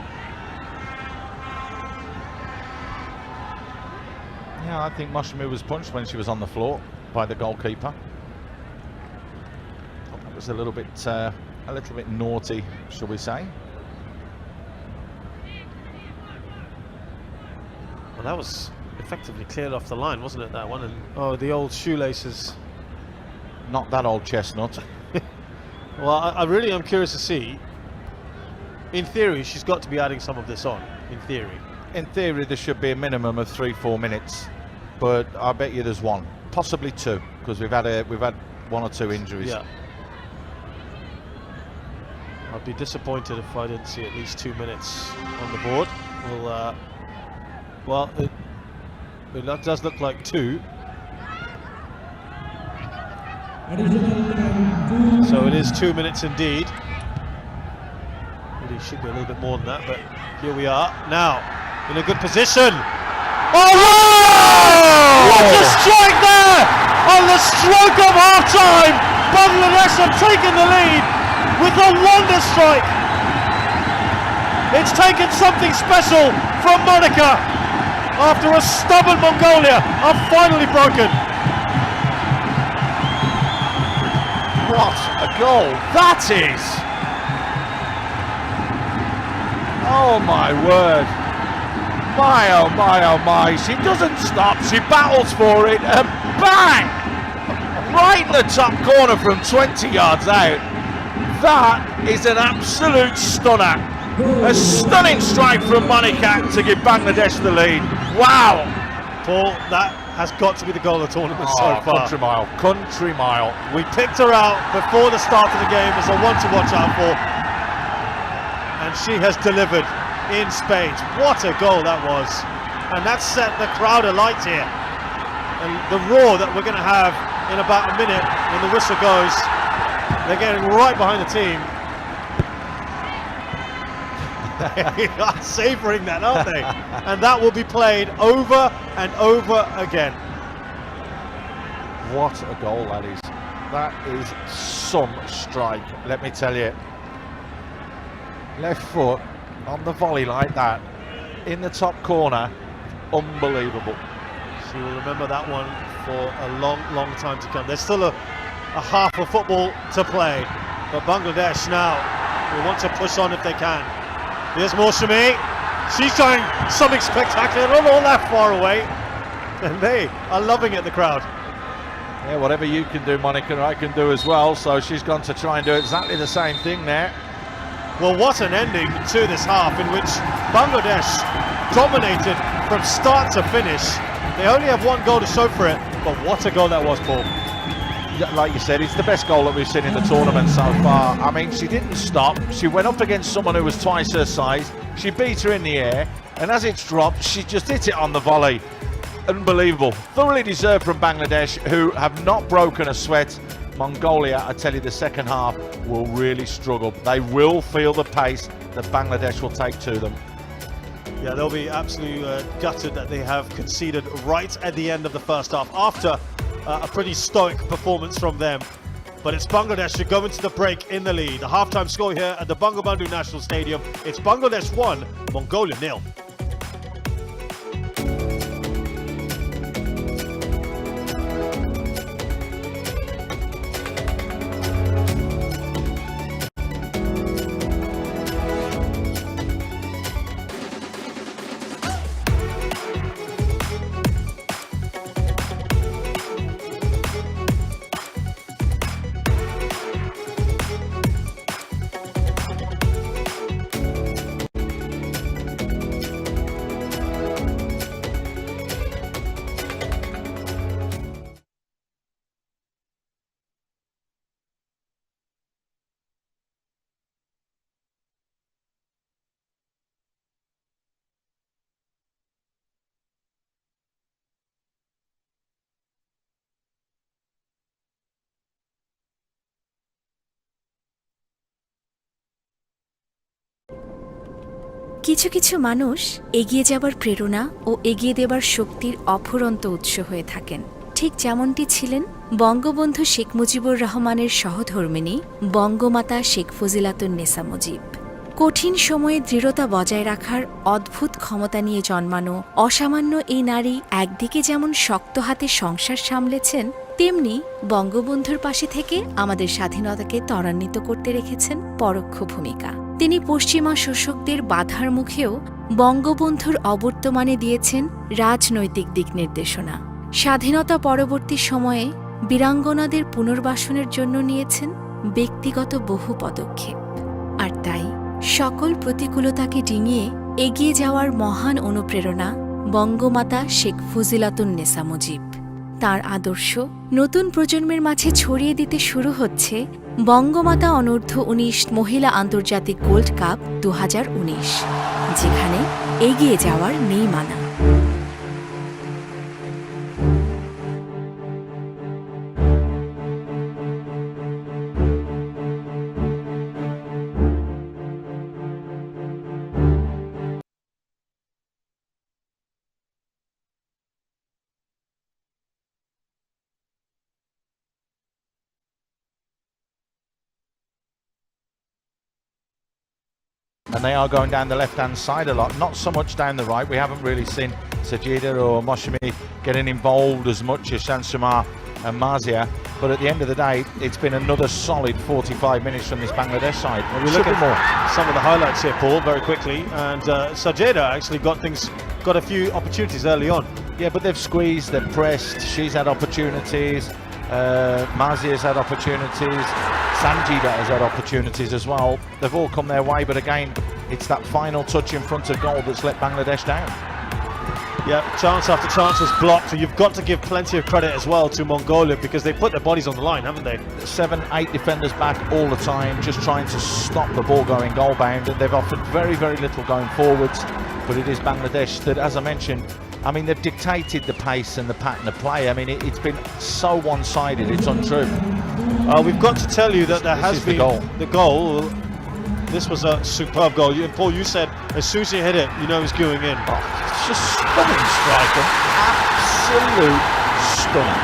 Yeah, I think Moshimi was punched when she was on the floor by the goalkeeper. That was a little bit naughty, shall we say? Well, that was effectively cleared off the line, wasn't it, that one? And oh, the old shoelaces. Not that old chestnut. Well, I really am curious to see. In theory, she's got to be adding some of this on. In theory. In theory, there should be a minimum of 3-4 minutes, but I bet you there's 1, possibly 2, because we've had 1 or 2 injuries. Yeah. I'd be disappointed if I didn't see at least 2 minutes on the board. will, well, it does look like 2. So it is 2 minutes indeed. Really should be a little bit more than that, but here we are now in a good position. Oh! What a strike there! On the stroke of half-time, Bangladesh have taken the lead with a wonder strike. It's taken something special from Monica after a stubborn Mongolia are finally broken. What a goal that is! Oh my word. My oh my oh my. She doesn't stop, she battles for it and bang! Right in the top corner from 20 yards out. That is an absolute stunner. A stunning strike from Monica to give Bangladesh the lead. Wow! Paul, that has got to be the goal of the tournament so far. Country mile, country mile. We picked her out before the start of the game as a one to watch out for. And she has delivered in spades. What a goal that was. And that set the crowd alight here. And the roar that we're going to have in about a minute when the whistle goes, they're getting right behind the team. They are savouring that, aren't they? And that will be played over and over again. What a goal that is. That is some strike, let me tell you. Left foot on the volley like that, in the top corner, unbelievable. She will remember that one for a long, long time to come. There's still a half of football to play, but Bangladesh now will want to push on if they can. Here's Shami. She's trying something spectacular, not all that far away, and they are loving it, the crowd. Yeah, whatever you can do, Monica, I can do as well, so she's gone to try and do exactly the same thing there. Well, what an ending to this half in which Bangladesh dominated from start to finish. They only have one goal to show for it, but what a goal that was, Paul. Like you said, it's the best goal that we've seen in the tournament so far. I mean, she didn't stop. She went up against someone who was twice her size. She beat her in the air, and as it's dropped, she just hit it on the volley. Unbelievable. Thoroughly deserved from Bangladesh, who have not broken a sweat. Mongolia, I tell you, the second half will really struggle. They will feel the pace that Bangladesh will take to them. Yeah, they'll be absolutely gutted that they have conceded right at the end of the first half after a pretty stoic performance from them. But it's Bangladesh who go into the break in the lead. The halftime score here at the Bangamata National Stadium. It's Bangladesh 1, Mongolia 0. কিছু কিছু মানুষ এগিয়ে যাবার প্রেরণা ও এগিয়ে দেবার শক্তির অফুরন্ত উৎস হয়ে থাকেন। ঠিক যেমনটি ছিলেন বঙ্গবন্ধু শেখ মুজিবুর রহমানের সহধর্মিণী বঙ্গমাতা শেখ ফজিলাতুন্নেসা মুজিব। কঠিন সময়ে দৃঢ়তা বজায় রাখার অদ্ভুত ক্ষমতা নিয়ে জন্মানো অসামান্য এই নারী একদিকে যেমন শক্ত হাতে সংসার সামলেছেন, তেমনি বঙ্গবন্ধুর পাশে থেকে আমাদের স্বাধীনতাকে ত্বরান্বিত করতে রেখেছেন পরোক্ষ ভূমিকা। তিনি পশ্চিমা শোষকদের বাধার মুখেও বঙ্গবন্ধুর অবর্তমানে দিয়েছেন রাজনৈতিক দিক নির্দেশনা। স্বাধীনতা পরবর্তী সময়ে বীরাঙ্গনাদের পুনর্বাসনের জন্য নিয়েছেন ব্যক্তিগত বহু পদক্ষেপ। আর তাই সকল প্রতিকূলতাকে ডিঙিয়ে এগিয়ে যাওয়ার মহান অনুপ্রেরণা বঙ্গমাতা শেখ ফজিলাতুন্নেসা মুজিব। তাঁর আদর্শ নতুন প্রজন্মের মাঝে ছড়িয়ে দিতে শুরু হচ্ছে বঙ্গমাতা অনূর্ধ্ব ১৯ মহিলা আন্তর্জাতিক গোল্ড কাপ ২০১৯। যেখানে এগিয়ে যাওয়ার নেই মানা। And they are going down the left-hand side a lot, not so much down the right. We haven't really seen Sajida or Moshimi getting involved as much as Shansumar and Mazia, but at the end of the day, it's been another solid 45 minutes from this Bangladesh side. Well, we look at some of the highlights here, Paul, very quickly, and Sajeda actually got a few opportunities early on. Yeah, but they've squeezed, they've pressed, she's had opportunities, Mazia's had opportunities, Sanjida has had opportunities as well. They've all come their way, but again, it's that final touch in front of goal that's let Bangladesh down. Yeah, chance after chance was blocked. So you've got to give plenty of credit as well to Mongolia because they put their bodies on the line, haven't they? 7, 8 defenders back all the time, just trying to stop the ball going goal bound. They've offered very, very little going forwards, but it is Bangladesh that, as I mentioned, I mean, they've dictated the pace and the pattern of play. I mean, it's been so one-sided, it's untrue. We've got to tell you that there has been the goal. This was a superb goal. Paul, you said as soon as you hit it, you know it's going in. Oh, it's just stunning striker. Absolute stunning.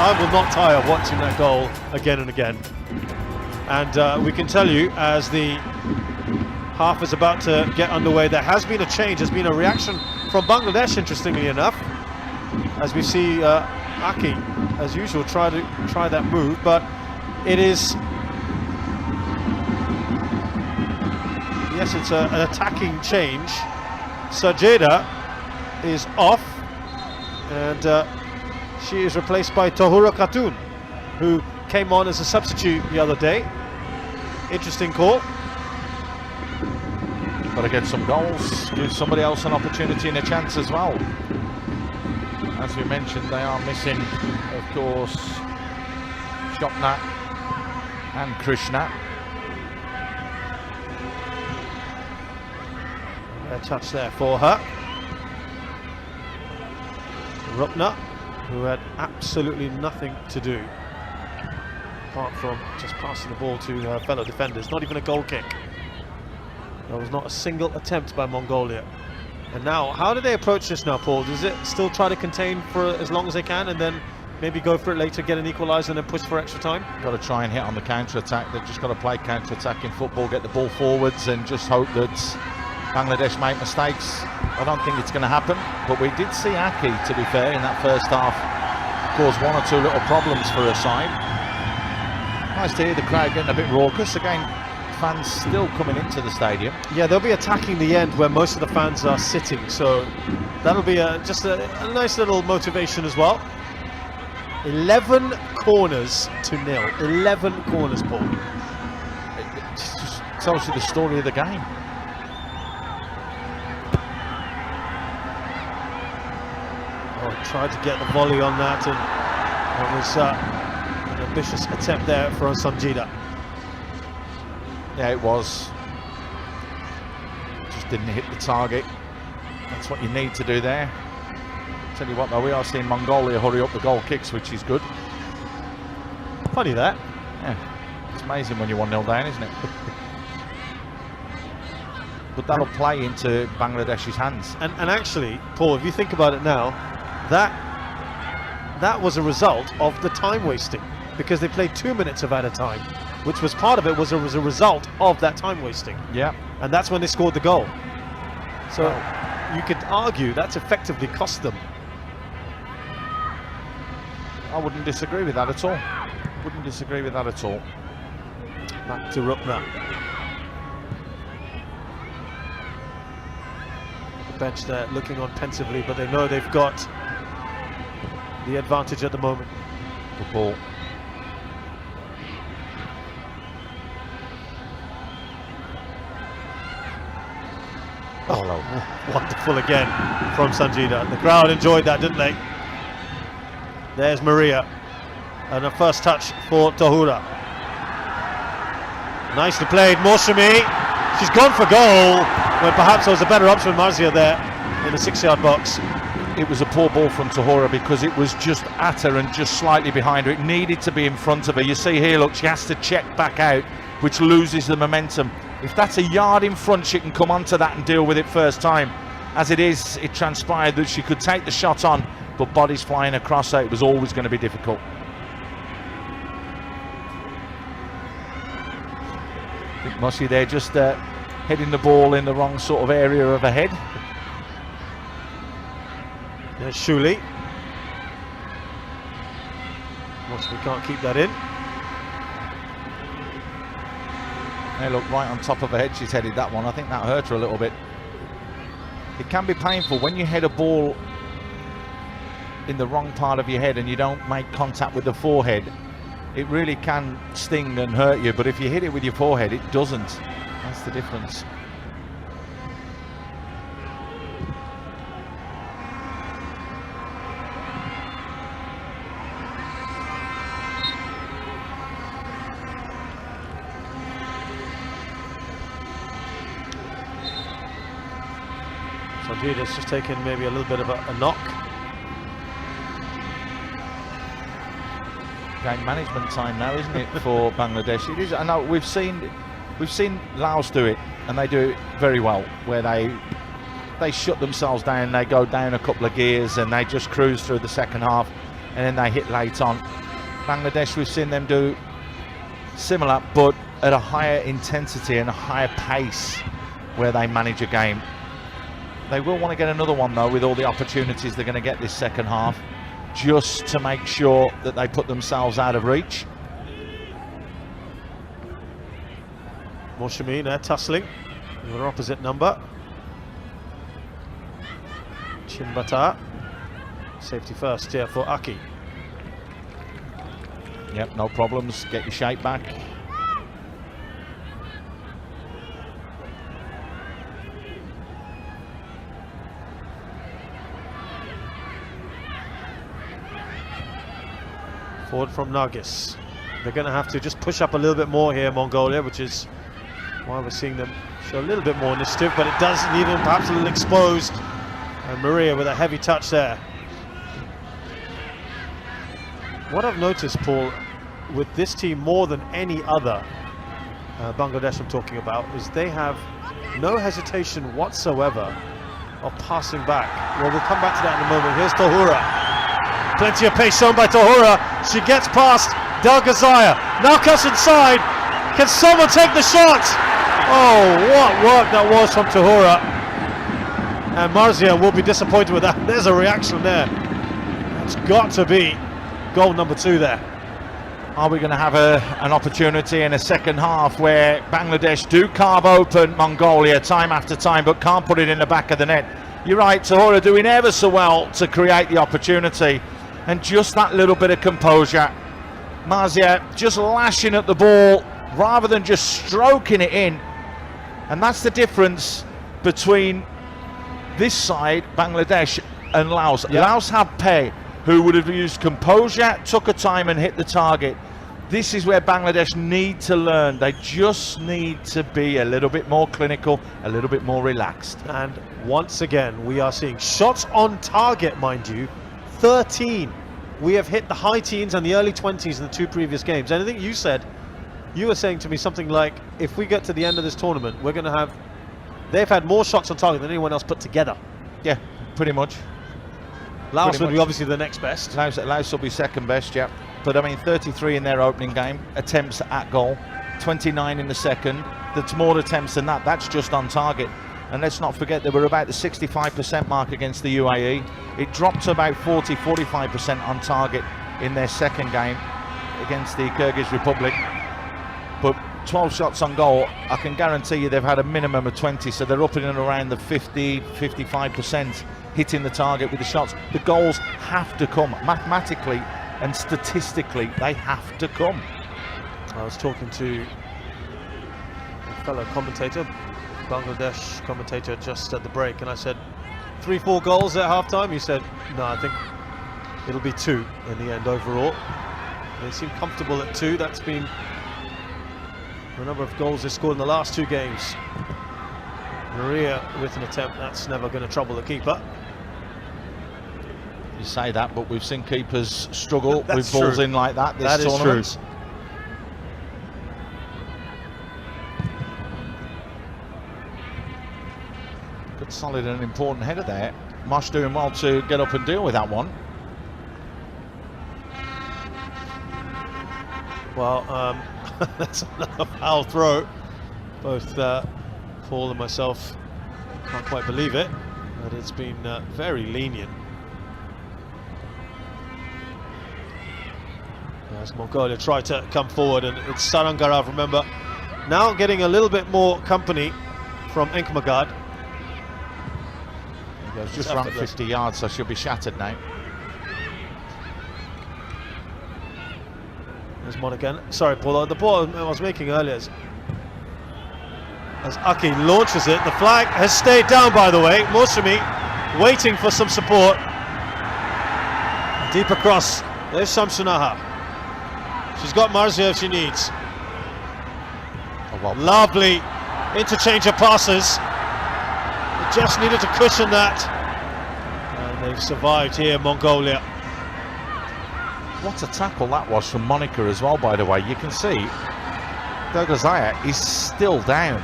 I will not tire watching that goal again and again. And we can tell you, as the half is about to get underway, there has been a change. There's been a reaction from Bangladesh, interestingly enough, as we see Aki, as usual, try that move, but it is... Yes, it's an attacking change. Sajeda is off, and she is replaced by Tahura Khatun, who came on as a substitute the other day. Interesting call. Got to get some goals, give somebody else an opportunity and a chance as well. As we mentioned, they are missing, of course, Shopna and Krishna. A touch there for her. Rupna, who had absolutely nothing to do apart from just passing the ball to her fellow defenders. Not even a goal kick. There was not a single attempt by Mongolia. And now, how do they approach this now, Paul? Does it still try to contain for as long as they can and then maybe go for it later, get an equaliser and then push for extra time? Got to try and hit on the counter-attack. They've just got to play counter-attack in football, get the ball forwards and just hope that Bangladesh make mistakes. I don't think it's going to happen, but we did see Aki, to be fair, in that first half cause 1 or 2 little problems for her side. Nice to hear the crowd getting a bit raucous. Again, fans still coming into the stadium. Yeah, they'll be attacking the end where most of the fans are sitting, so that'll be just a nice little motivation as well. 11 corners to 0. 11 corners, Paul. It just tells you the story of the game. Tried to get the volley on that, and it was an ambitious attempt there for Sanjida. Yeah, it was. Just didn't hit the target. That's what you need to do there. Tell you what though, we are seeing Mongolia hurry up the goal kicks, which is good. Funny that. Yeah, it's amazing when you're 1-0 down, isn't it? But that'll play into Bangladesh's hands. And actually, Paul, if you think about it now, that was a result of the time wasting, because they played 2 minutes of added time, which was part of it, was a result of that time wasting. Yeah. And that's when they scored the goal. So you could argue that's effectively cost them. I wouldn't disagree with that at all. Wouldn't disagree with that at all. Back to Rupna. The bench there looking on pensively, but they know they've got the advantage at the moment. Good ball. Oh, wonderful again from Sanjida. The crowd enjoyed that, didn't they? There's Maria. And a first touch for Tahura. Nicely played, Moshimi. She's gone for goal, when perhaps there was a better option with Marzia there in the 6-yard box. It was a poor ball from Tahura because it was just at her and just slightly behind her. It needed to be in front of her. You see here, look, she has to check back out, which loses the momentum. If that's a yard in front, she can come onto that and deal with it first time. As it is, it transpired that she could take the shot on, but bodies flying across her, it was always going to be difficult. I think Moshi there just heading the ball in the wrong sort of area of her head. There's Shuli. We can't keep that in. Hey, look, right on top of her head, she's headed that one. I think that hurt her a little bit. It can be painful when you head a ball in the wrong part of your head and you don't make contact with the forehead. It really can sting and hurt you, but if you hit it with your forehead, it doesn't. That's the difference. Sanjida's just taken maybe a little bit of a knock. Game management time now, isn't it, for Bangladesh? It is. I know we've seen Laos do it, and they do it very well, where they shut themselves down, they go down a couple of gears, and they just cruise through the second half, and then they hit late on. Bangladesh, we've seen them do similar, but at a higher intensity and a higher pace, where they manage a game. They will want to get another one though, with all the opportunities they're going to get this second half, just to make sure that they put themselves out of reach. Moshimi there tussling with her opposite number. Chimbata. Safety first here for Aki. Yep, no problems. Get your shape back. Forward from Nargis. They're going to have to just push up a little bit more here, Mongolia, which is why we're seeing them show a little bit more initiative, but it does leave them perhaps a little exposed. And Maria with a heavy touch there. What I've noticed, Paul, with this team more than any other, Bangladesh I'm talking about, is they have no hesitation whatsoever of passing back. Well, we'll come back to that in a moment. Here's Tahura. Plenty of pace shown by Tahura. She gets past Dalgazaya. Now cuts inside. Can someone take the shot? Oh, what work that was from Tahura. And Marzia will be disappointed with that. There's a reaction there. It's got to be goal number 2 there. Are we going to have an opportunity in a second half where Bangladesh do carve open Mongolia time after time, but can't put it in the back of the net? You're right, Tahura doing ever so well to create the opportunity. And just that little bit of composure. Marzia just lashing at the ball rather than just stroking it in. And that's the difference between this side, Bangladesh, and Laos. Yep. Laos had Pei, who would have used composure, took a time and hit the target. This is where Bangladesh need to learn. They just need to be a little bit more clinical, a little bit more relaxed. And once again, we are seeing shots on target, mind you, 13. We have hit the high teens and the early 20s in the 2 previous games. And I think you were saying to me something like, if we get to the end of this tournament, we're going to have, they've had more shots on target than anyone else put together. Yeah, pretty much. Laos will be obviously the next best. Laos will be second best, yeah. But I mean, 33 in their opening game, attempts at goal, 29 in the second. That's more attempts than that. That's just on target. And let's not forget they were about the 65% mark against the UAE. It dropped to about 40-45% on target in their second game against the Kyrgyz Republic. But 12 shots on goal, I can guarantee you they've had a minimum of 20, so they're up in and around the 50-55% hitting the target with the shots. The goals have to come mathematically and statistically. They have to come. I was talking to a fellow commentator, Bangladesh commentator, just at the break, and I said 3-4 goals at halftime. He said no, I think it'll be 2 in the end overall. They seem comfortable at 2. That's been The number of goals they scored in the last 2 games. Maria with an attempt, that's never going to trouble the keeper. You say that, but we've seen keepers struggle with true. balls in like that this tournament. Is true. Good, solid and important header there. Mosh doing well to get up and deal with that one. Well, that's another foul throw. Both Paul and myself can't quite believe it, but it's been very lenient. As Mongolia try to come forward, and it's Sarangarav, remember, now getting a little bit more company from Enkmagad. It's just run 50 yards, so she'll be shattered now. There's Mon again. Sorry, Paul. The ball I was making earlier as Aki launches it. The flag has stayed down, by the way. Moshimi waiting for some support. Deep across. There's Shamsunaha. She's got Marzia if she needs. Oh, well. Lovely interchange of passes. They just needed to cushion that. And they've survived here, Mongolia. What a tackle that was from Monica as well, by the way. You can see Dogazaya is still down.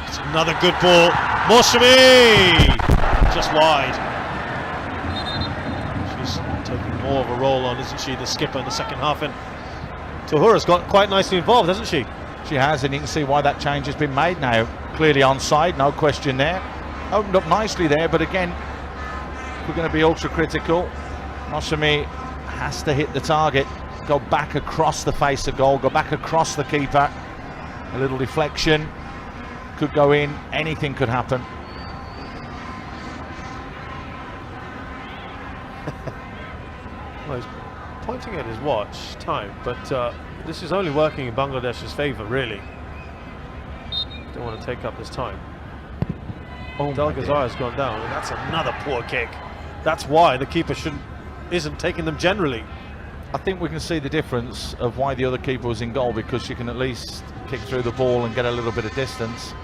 It's another good ball. Moshimi! Just wide. She's taking more of a role on, isn't she, the skipper in the second half. And Tahura's got quite nicely involved, hasn't she? She has, and you can see why that change has been made now. Clearly onside, no question there. Opened up nicely there, but again, we're going to be ultra critical. Moshimi has to hit the target, go back across the face of goal, go back across the keeper. A little deflection, could go in, anything could happen. Well, he's pointing at his watch time, but this is only working in Bangladesh's favour, really. Don't want to take up this time. Oh, Dalgazaya's gone down, and that's another poor kick. That's why the keeper isn't taking them generally. I think we can see the difference of why the other keeper was in goal, because she can at least kick through the ball and get a little bit of distance.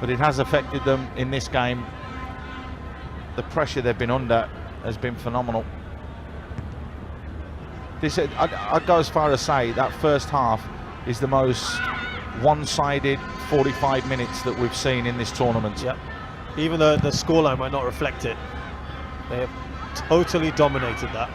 But it has affected them in this game. The pressure they've been under has been phenomenal. I'd go as far as say that first half is the most one-sided 45 minutes that we've seen in this tournament. Yep. Even though the scoreline might not reflect it, they have totally dominated that.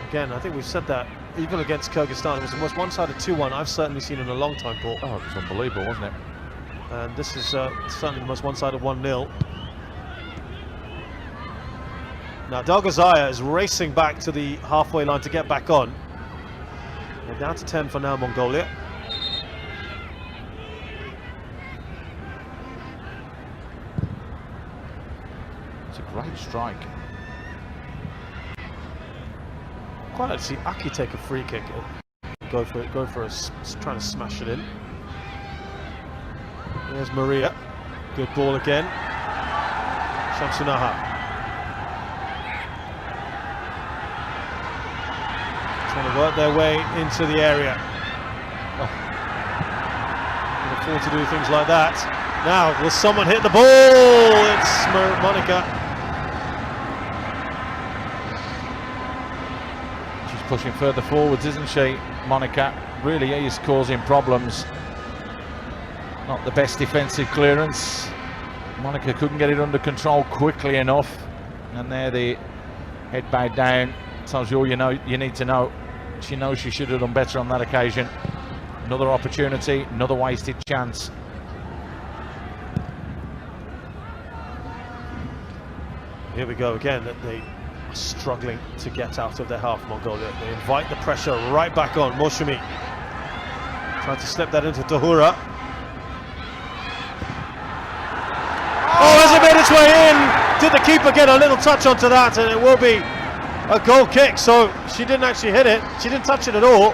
Again, I think we've said that even against Kyrgyzstan, it was the most one-sided 2-1 I've certainly seen in a long time, Paul. Oh, it was unbelievable, wasn't it? And this is certainly the most one-sided 1-0. Now Dalgazaya is racing back to the halfway line to get back on. They're down to 10 for now, Mongolia. It's a great strike. Quite like to see Aki take a free kick and go for trying to smash it in. There's Maria. Good ball again. Shamsunaha. Trying to work their way into the area. Oh. Can afford to do things like that. Now, will someone hit the ball? It's Monica. She's pushing further forwards, isn't she? Monica really is causing problems. Not the best defensive clearance. Monica couldn't get it under control quickly enough. And there the head bowed down. Tells you all you need to know. She knows she should have done better on that occasion. Another opportunity, another wasted chance. Here we go again, that they are struggling to get out of their half, Mongolia. They invite the pressure right back on. Moshimi trying to slip that into Tahura. Oh, has it made its way in? Did the keeper get a little touch onto that? And it will be a goal kick. So she didn't actually hit it. She didn't touch it at all.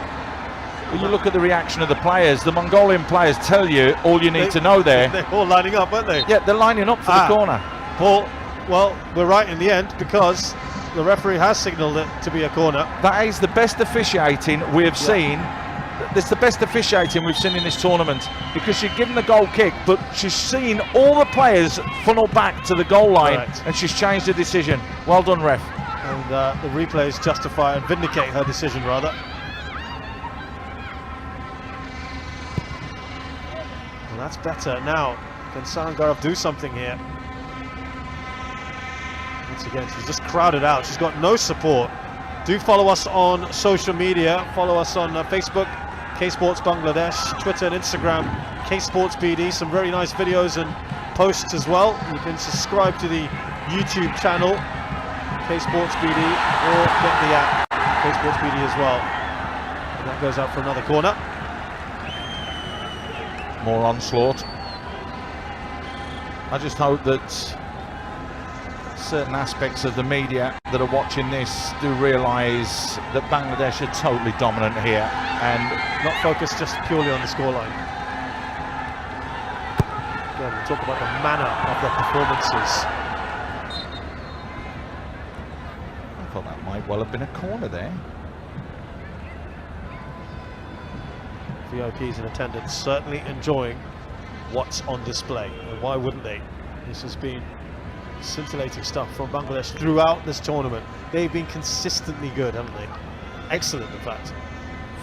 When you look at the reaction of the players, the Mongolian players tell you all you need to know there. They're all lining up, aren't they? Yeah, they're lining up for the corner. Paul, well, we're right in the end, because the referee has signalled it to be a corner. That is the best officiating we have seen. That's the best officiating we've seen in this tournament, because she's given the goal kick, but she's seen all the players funnel back to the goal line. Correct. And she's changed the decision. Well done, ref. And the replays justify and vindicate her decision, rather. Well, that's better. Now, can Sarangarov do something here? Once again, she's just crowded out. She's got no support. Do follow us on social media. Follow us on Facebook, K Sports Bangladesh, Twitter and Instagram, K Sports BD. Some very nice videos and posts as well. You can subscribe to the YouTube channel, K Sports BD, or get the app, K Sports BD as well. And that goes out for another corner. More onslaught. I just hope that certain aspects of the media that are watching this do realise that Bangladesh are totally dominant here and not focused just purely on the scoreline. Again, we'll talk about the manner of their performances. I thought that might well have been a corner there. VIPs in attendance certainly enjoying what's on display, and why wouldn't they? This has been scintillating stuff from Bangladesh throughout this tournament. They've been consistently good, haven't they? Excellent, in fact.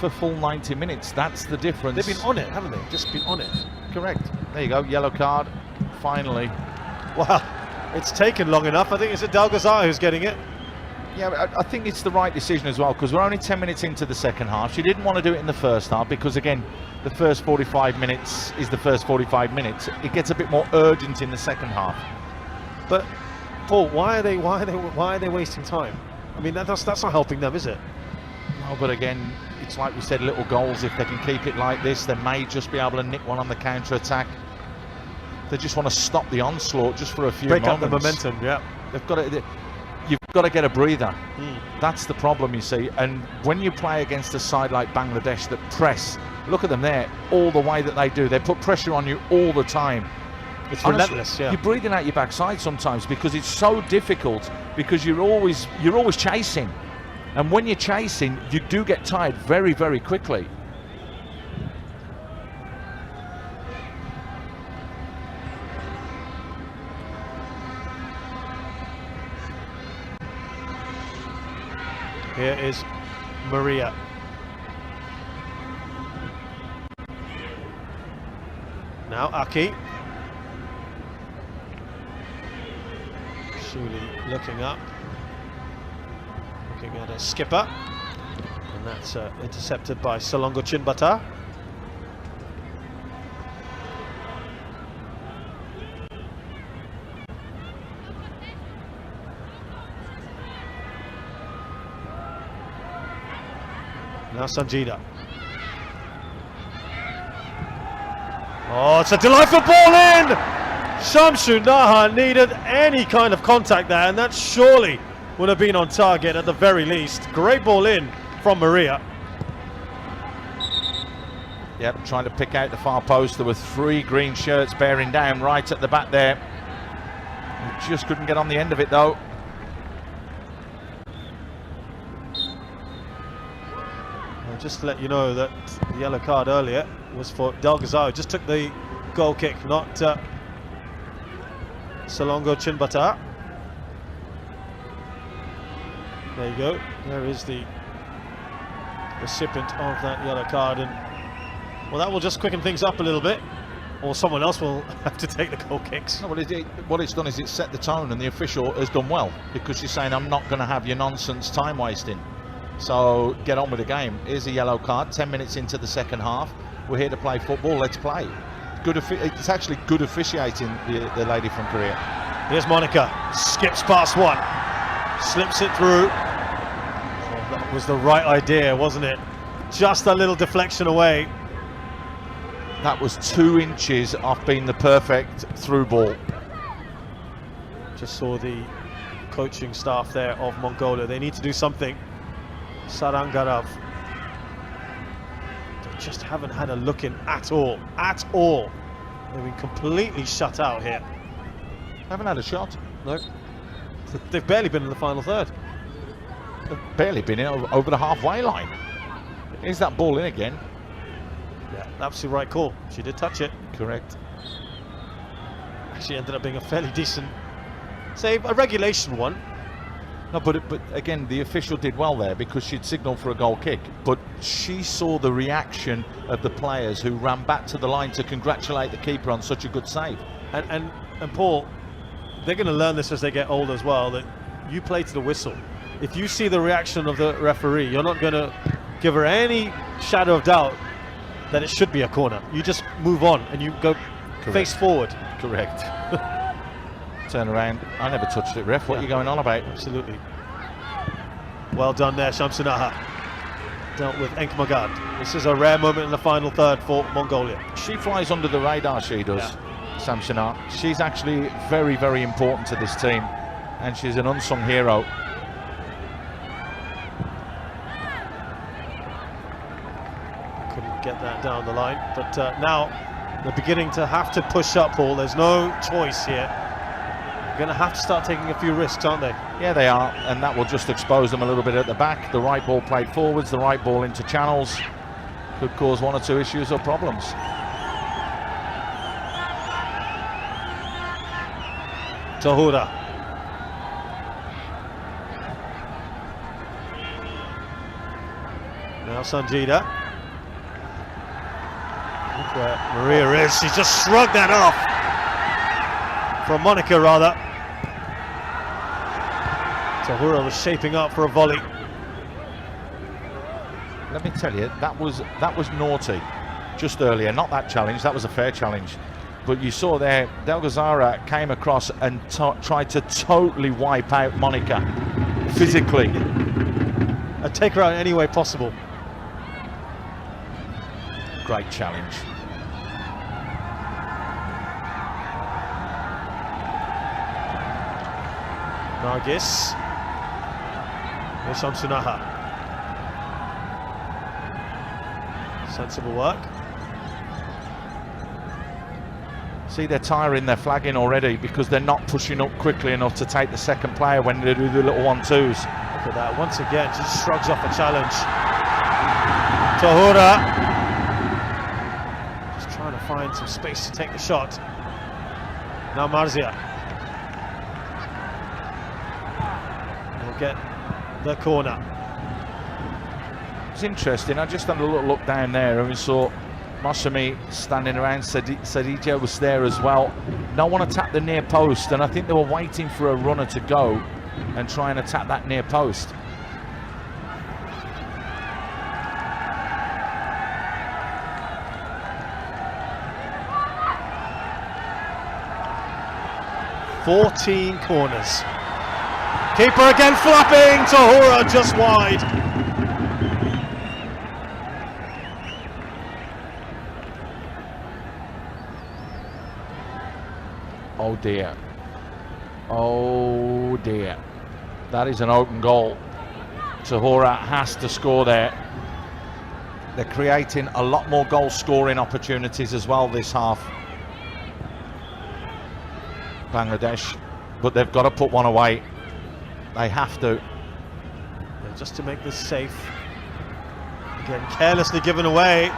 For full 90 minutes, that's the difference. They've been on it, haven't they? Just been on it. Correct. There you go, yellow card, finally. Well, it's taken long enough. I think it's Dalgazar who's getting it. Yeah, I think it's the right decision as well, because we're only 10 minutes into the second half. She didn't want to do it in the first half because, again, the first 45 minutes is the first 45 minutes. It gets a bit more urgent in the second half. But Paul, why are they wasting time? I mean, that's not helping them, is it? No, but again, it's like we said, little goals. If they can keep it like this, they may just be able to nick one on the counter attack. They just want to stop the onslaught just for a few moments. Break up the momentum. Yeah, they've got to. You've got to get a breather. That's the problem, you see. And when you play against a side like Bangladesh that press, look at them there, all the way that they do. They put pressure on you all the time. It's Honestly, relentless. Yeah, you're breathing out your backside sometimes because it's so difficult, because you're always chasing, and when you're chasing, you do get tired very, very quickly. Here is Maria. Now Aki. Shuli looking up. Looking at a skipper. And that's intercepted by Salongo Chinbata. Now Sanjida. Oh, it's a delightful ball in! Shamsu Naha needed any kind of contact there, and that surely would have been on target at the very least. Great ball in from Maria. Yep, trying to pick out the far post. There were 3 green shirts bearing down right at the back there. Just couldn't get on the end of it though. Just to let you know that the yellow card earlier was for Dalgazar, who just took the goal kick, not Salongo Chinbata. There you go. There is the recipient of that yellow card, and well, that will just quicken things up a little bit, or someone else will have to take the goal kicks. No, what it's done is it's set the tone, and the official has done well, because she's saying, I'm not going to have your nonsense time wasting. So get on with the game. Here's a yellow card, 10 minutes into the second half. We're here to play football, let's play. It's actually good officiating, the lady from Korea. Here's Monica, skips past one, slips it through. Oh, that was the right idea, wasn't it? Just a little deflection away. That was 2 inches off being the perfect through ball. Just saw the coaching staff there of Mongolia. They need to do something. Sarangarov. They just haven't had a look in at all. At all. They've been completely shut out here. Haven't had a shot. No. They've barely been in the final third. have barely been in over the halfway line. Is that ball in again? Yeah, absolutely right call. She did touch it. Correct. Actually ended up being a fairly decent save, a regulation one. No, but again, the official did well there because she'd signalled for a goal kick. But she saw the reaction of the players who ran back to the line to congratulate the keeper on such a good save. And Paul, they're going to learn this as they get older as well, that you play to the whistle. If you see the reaction of the referee, you're not going to give her any shadow of doubt that it should be a corner. You just move on and you go face forward. Correct. Turn around. I never touched it, ref. What are you going on about? Absolutely. Well done there, Shamsunaha. Dealt with Enkmagad. This is a rare moment in the final third for Mongolia. She flies under the radar, she does, Shamsunaha. She's actually very, very important to this team, and she's an unsung hero. Couldn't get that down the line, but now they're beginning to have to push up, Paul. There's no choice here. Going to have to start taking a few risks, aren't they? Yeah, they are, and that will just expose them a little bit at the back. The right ball played forwards, the right ball into channels could cause one or two issues or problems. Tahura. Now Sanjida. Look where Maria is. She just shrugged that off. From Monica, rather. Tahura was shaping up for a volley. Let me tell you, that was naughty just earlier. Not that challenge, that was a fair challenge. But you saw there, Delgazara came across and tried to totally wipe out Monica physically. I'd take her out any way possible. Great challenge. Nargis. Shamsunaha. Sensible work. See, they're tiring, they're flagging already because they're not pushing up quickly enough to take the second player when they do the little 1-2s. Look at that, once again, she shrugs off a challenge. Tahura. Just trying to find some space to take the shot. Now Marzia. Will get the corner. It's interesting, I just had a little look down there and we saw Masami standing around, Sadija was there as well. No one attacked the near post, and I think they were waiting for a runner to go and try and attack that near post. "14 corners. Keeper again flapping, Tahura just wide. Oh dear. Oh dear. That is an open goal. Tahura has to score there. They're creating a lot more goal scoring opportunities as well this half, Bangladesh, but they've got to put one away. They have to. Yeah, just to make this safe. Again, carelessly given away.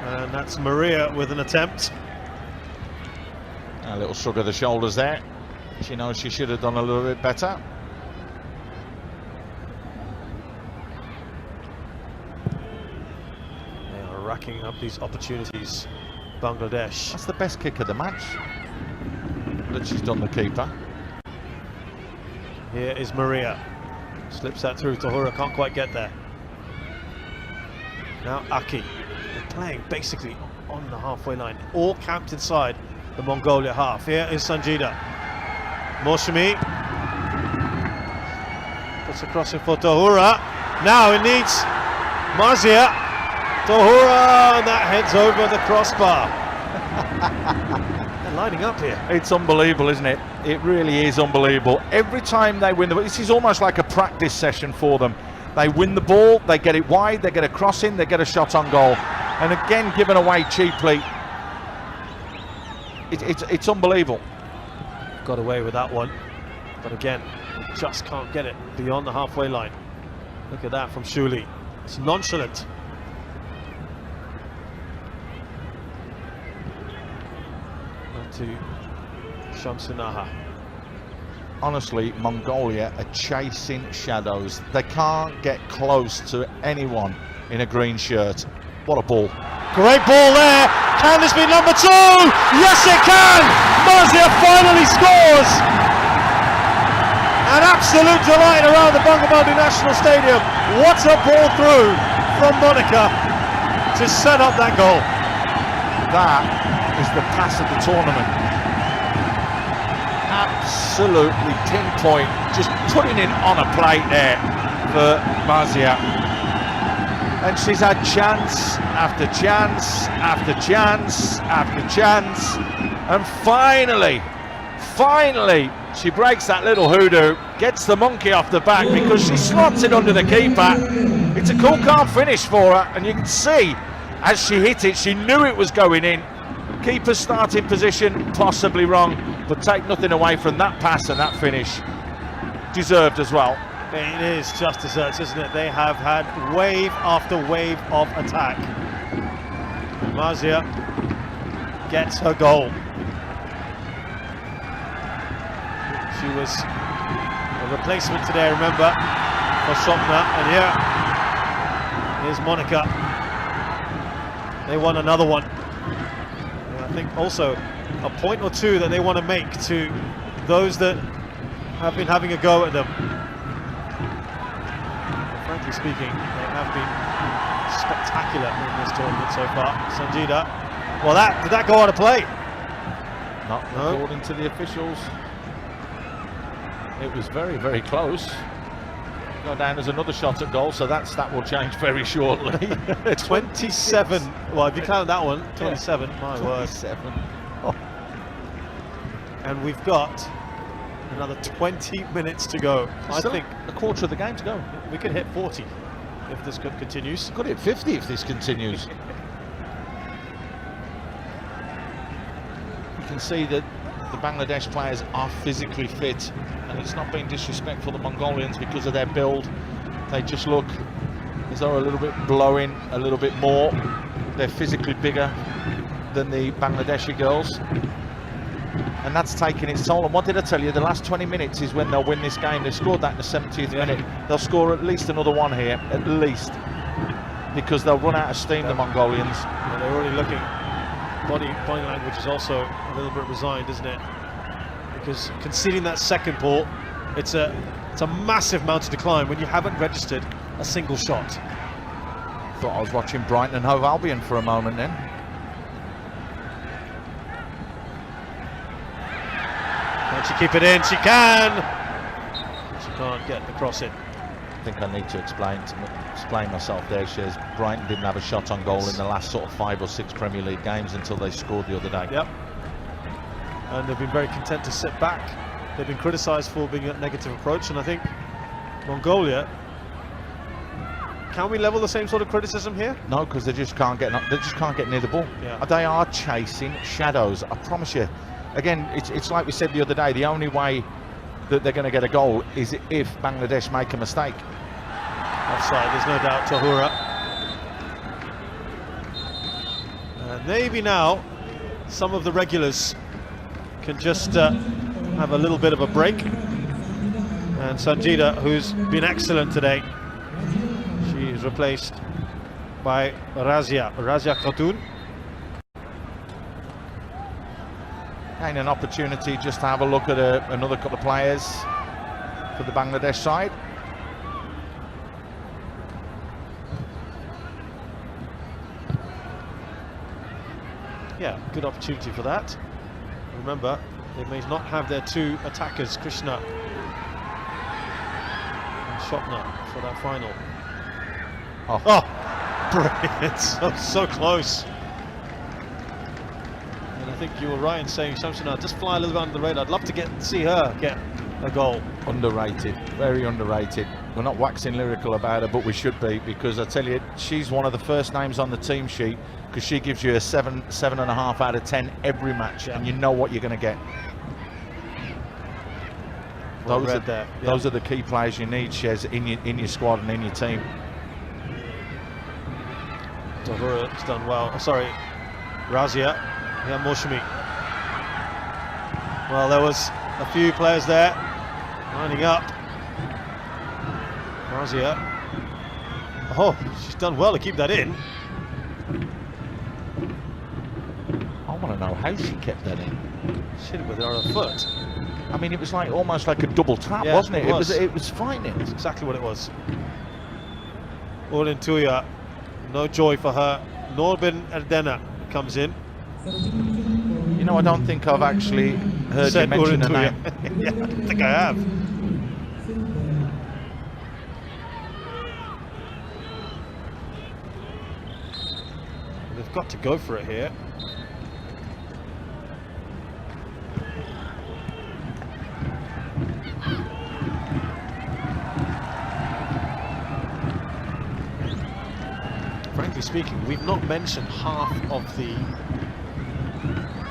And that's Maria with an attempt. A little shrug of the shoulders there. She knows she should have done a little bit better. They are racking up these opportunities, Bangladesh. That's the best kick of the match that she's done, the keeper. Here is Maria. Slips that through. Tahura can't quite get there. Now Aki. They're playing basically on the halfway line, all camped inside the Mongolia half. Here is Sanjida. Moshimi puts a cross in for Tahura. Now it needs Marzia. Tahura, and that heads over the crossbar. They're lining up here. It's unbelievable, isn't it? It really is unbelievable. Every time they win the ball, this is almost like a practice session for them. They win the ball, they get it wide, they get a cross in, they get a shot on goal. And again, given away cheaply. It's unbelievable. Got away with that one, but again, Just can't get it beyond the halfway line. Look at that from Shuli. It's nonchalant. To Shamsunaha. Honestly, Mongolia are chasing shadows. They can't get close to anyone in a green shirt. What a ball. Great ball there. Can this be number 2? Yes, it can. Mazia finally scores. An absolute delight around the Bangamata National Stadium. What a ball through from Monica to set up that goal. That is the pass of the tournament. Absolutely pinpoint, just putting it on a plate there for Mazia. And she's had chance after chance after chance after chance, and finally she breaks that little hoodoo, gets the monkey off the back because she slots it under the keeper. It's a cool, calm finish for her, and you can see as she hit it, she knew it was going in. Keeper's starting position, possibly wrong, but take nothing away from that pass and that finish. Deserved as well. It is just deserved, isn't it? They have had wave after wave of attack. Mazia gets her goal. She was a replacement today, remember, for Sopna, and here's Monica. They won another one. I think also a point or two that they want to make to those that have been having a go at them. Frankly speaking, they have been spectacular in this tournament so far. Sanjida, well, did that go out of play? Not according to the officials. It was very, very close. Go down as another shot at goal, so that stat will change very shortly. 27. Well, if you count that one, 27. Yeah. My 27. word. Oh. And we've got another 20 minutes to go. I think a quarter of the game to go. We could hit 40 if this continues. Could hit 50 if this continues. You can see that the Bangladesh players are physically fit, and it's not being disrespectful to the Mongolians because of their build. They just look as though a little bit blowing, a little bit more. They're physically bigger than the Bangladeshi girls, and that's taking its toll. And what did I tell you? The last 20 minutes is when they'll win this game. They scored that in the 70th minute. They'll score at least another one here, at least, because they'll run out of steam, the Mongolians. Well, they're already looking. Body language is also a little bit resigned, isn't it? Because conceding that second ball, it's a massive mountain to climb when you haven't registered a single shot. Thought I was watching Brighton and Hove Albion for a moment then. Can she keep it in? She can! She can't get across it. I think I need to explain myself there. Says Brighton didn't have a shot on goal in the last sort of 5 or 6 Premier League games until they scored the other day. Yep. And they've been very content to sit back. They've been criticised for being a negative approach, and I think Mongolia. Can we level the same sort of criticism here? No, because they just can't get near the ball. Yeah. They are chasing shadows. I promise you. Again, it's like we said the other day. The only way that they're going to get a goal is if Bangladesh make a mistake. Offside, there's no doubt. Tahura. And maybe now some of the regulars can just have a little bit of a break. And Sanjida, who's been excellent today, she is replaced by Razia Khatun. And an opportunity just to have a look at another couple of players for the Bangladesh side. Yeah, good opportunity for that. Remember, they may not have their 2 attackers, Krishna and Shopna, for that final. Oh, brilliant! So close. And I think you were right in saying Shamsuna just fly a little bit under the radar. I'd love to see her get a goal. Underrated, very underrated. We're not waxing lyrical about her, but we should be, because I tell you, she's one of the first names on the team sheet, because she gives you a 7.5 out of 10 every match, and you know what you're going to get. those are there. Those are the key players you need, Shez, in your squad and in your team. Tahura's done well. Oh, sorry, Razia. Yeah, Moshimi. Well, there was a few players there lining up. Razia. Oh, she's done well to keep that in. I want to know how she kept that in. She hit it with her other foot. I mean, it was like almost like a double tap, Yeah, wasn't it? it was. It was frightening. That's exactly what it was. Ulin Tuya, no joy for her. Norbin Erdena comes in. You know, I don't think I've actually heard you mention her name. Yeah, I don't think I have. They've got to go for it here. Frankly speaking, we've not mentioned half of the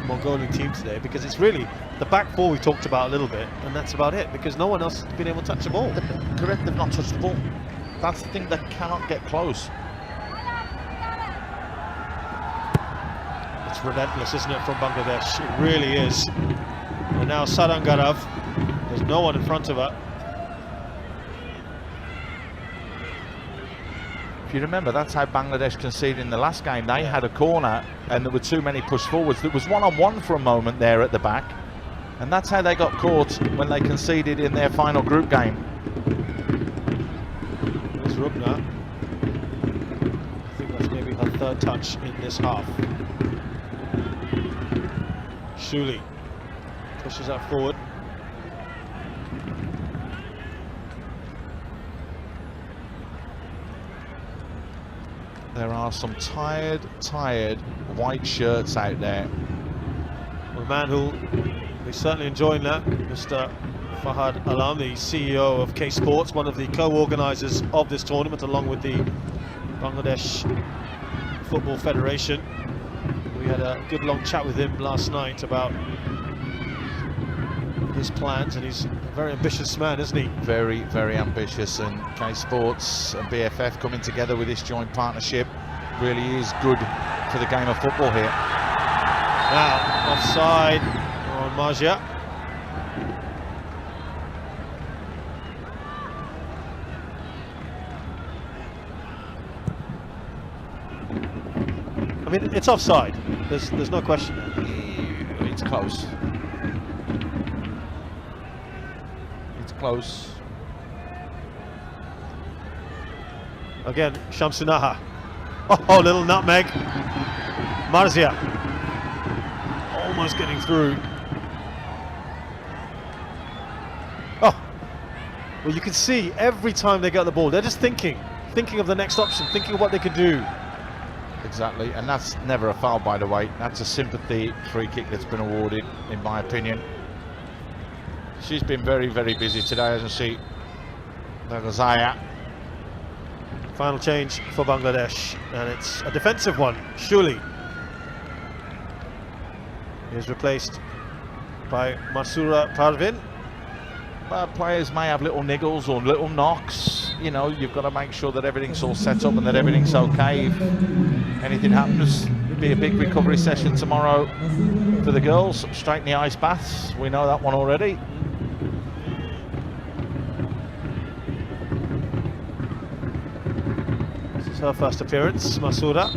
Mongolian team today because it's really the back four we talked about a little bit, and that's about it because no one else has been able to touch the ball. Correct, they've not touched the ball. That's the thing, that cannot get close. It's relentless, isn't it, from Bangladesh? It really is. And now Sarangarav, there's no one in front of her. If you remember, that's how Bangladesh conceded in the last game. They had a corner and there were too many push forwards. There was one-on-one for a moment there at the back, and that's how they got caught when they conceded in their final group game. There's Rubna. I think that's maybe her third touch in this half. Shuli pushes that forward. There are some tired white shirts out there. Well, a man who'll be certainly enjoying that, Mr. Fahad Alam, the CEO of K Sports, one of the co-organisers of this tournament, along with the Bangladesh Football Federation. We had a good long chat with him last night about his plans, and he's a very ambitious man, isn't he? Very, very ambitious, and K Sports and BFF coming together with this joint partnership really is good for the game of football here. Now, offside on Marja. I mean, it's offside. There's no question. It's close. It's close. Again, Shamsunaha. Oh, little nutmeg. Marzia. Almost getting through. Oh. Well, you can see every time they get the ball, they're just thinking of the next option, thinking of what they could do. Exactly, and that's never a foul, by the way. That's a sympathy free kick that's been awarded, in my opinion. She's been very, very busy today, hasn't she? Zaya. Final change for Bangladesh, and it's a defensive one. Shuli is replaced by Masura Parvin. Players may have little niggles or little knocks. You know, you've got to make sure that everything's all set up and that everything's okay. If anything happens, it'll be a big recovery session tomorrow for the girls. Straight in the ice baths. We know that one already. This is her first appearance, Masura.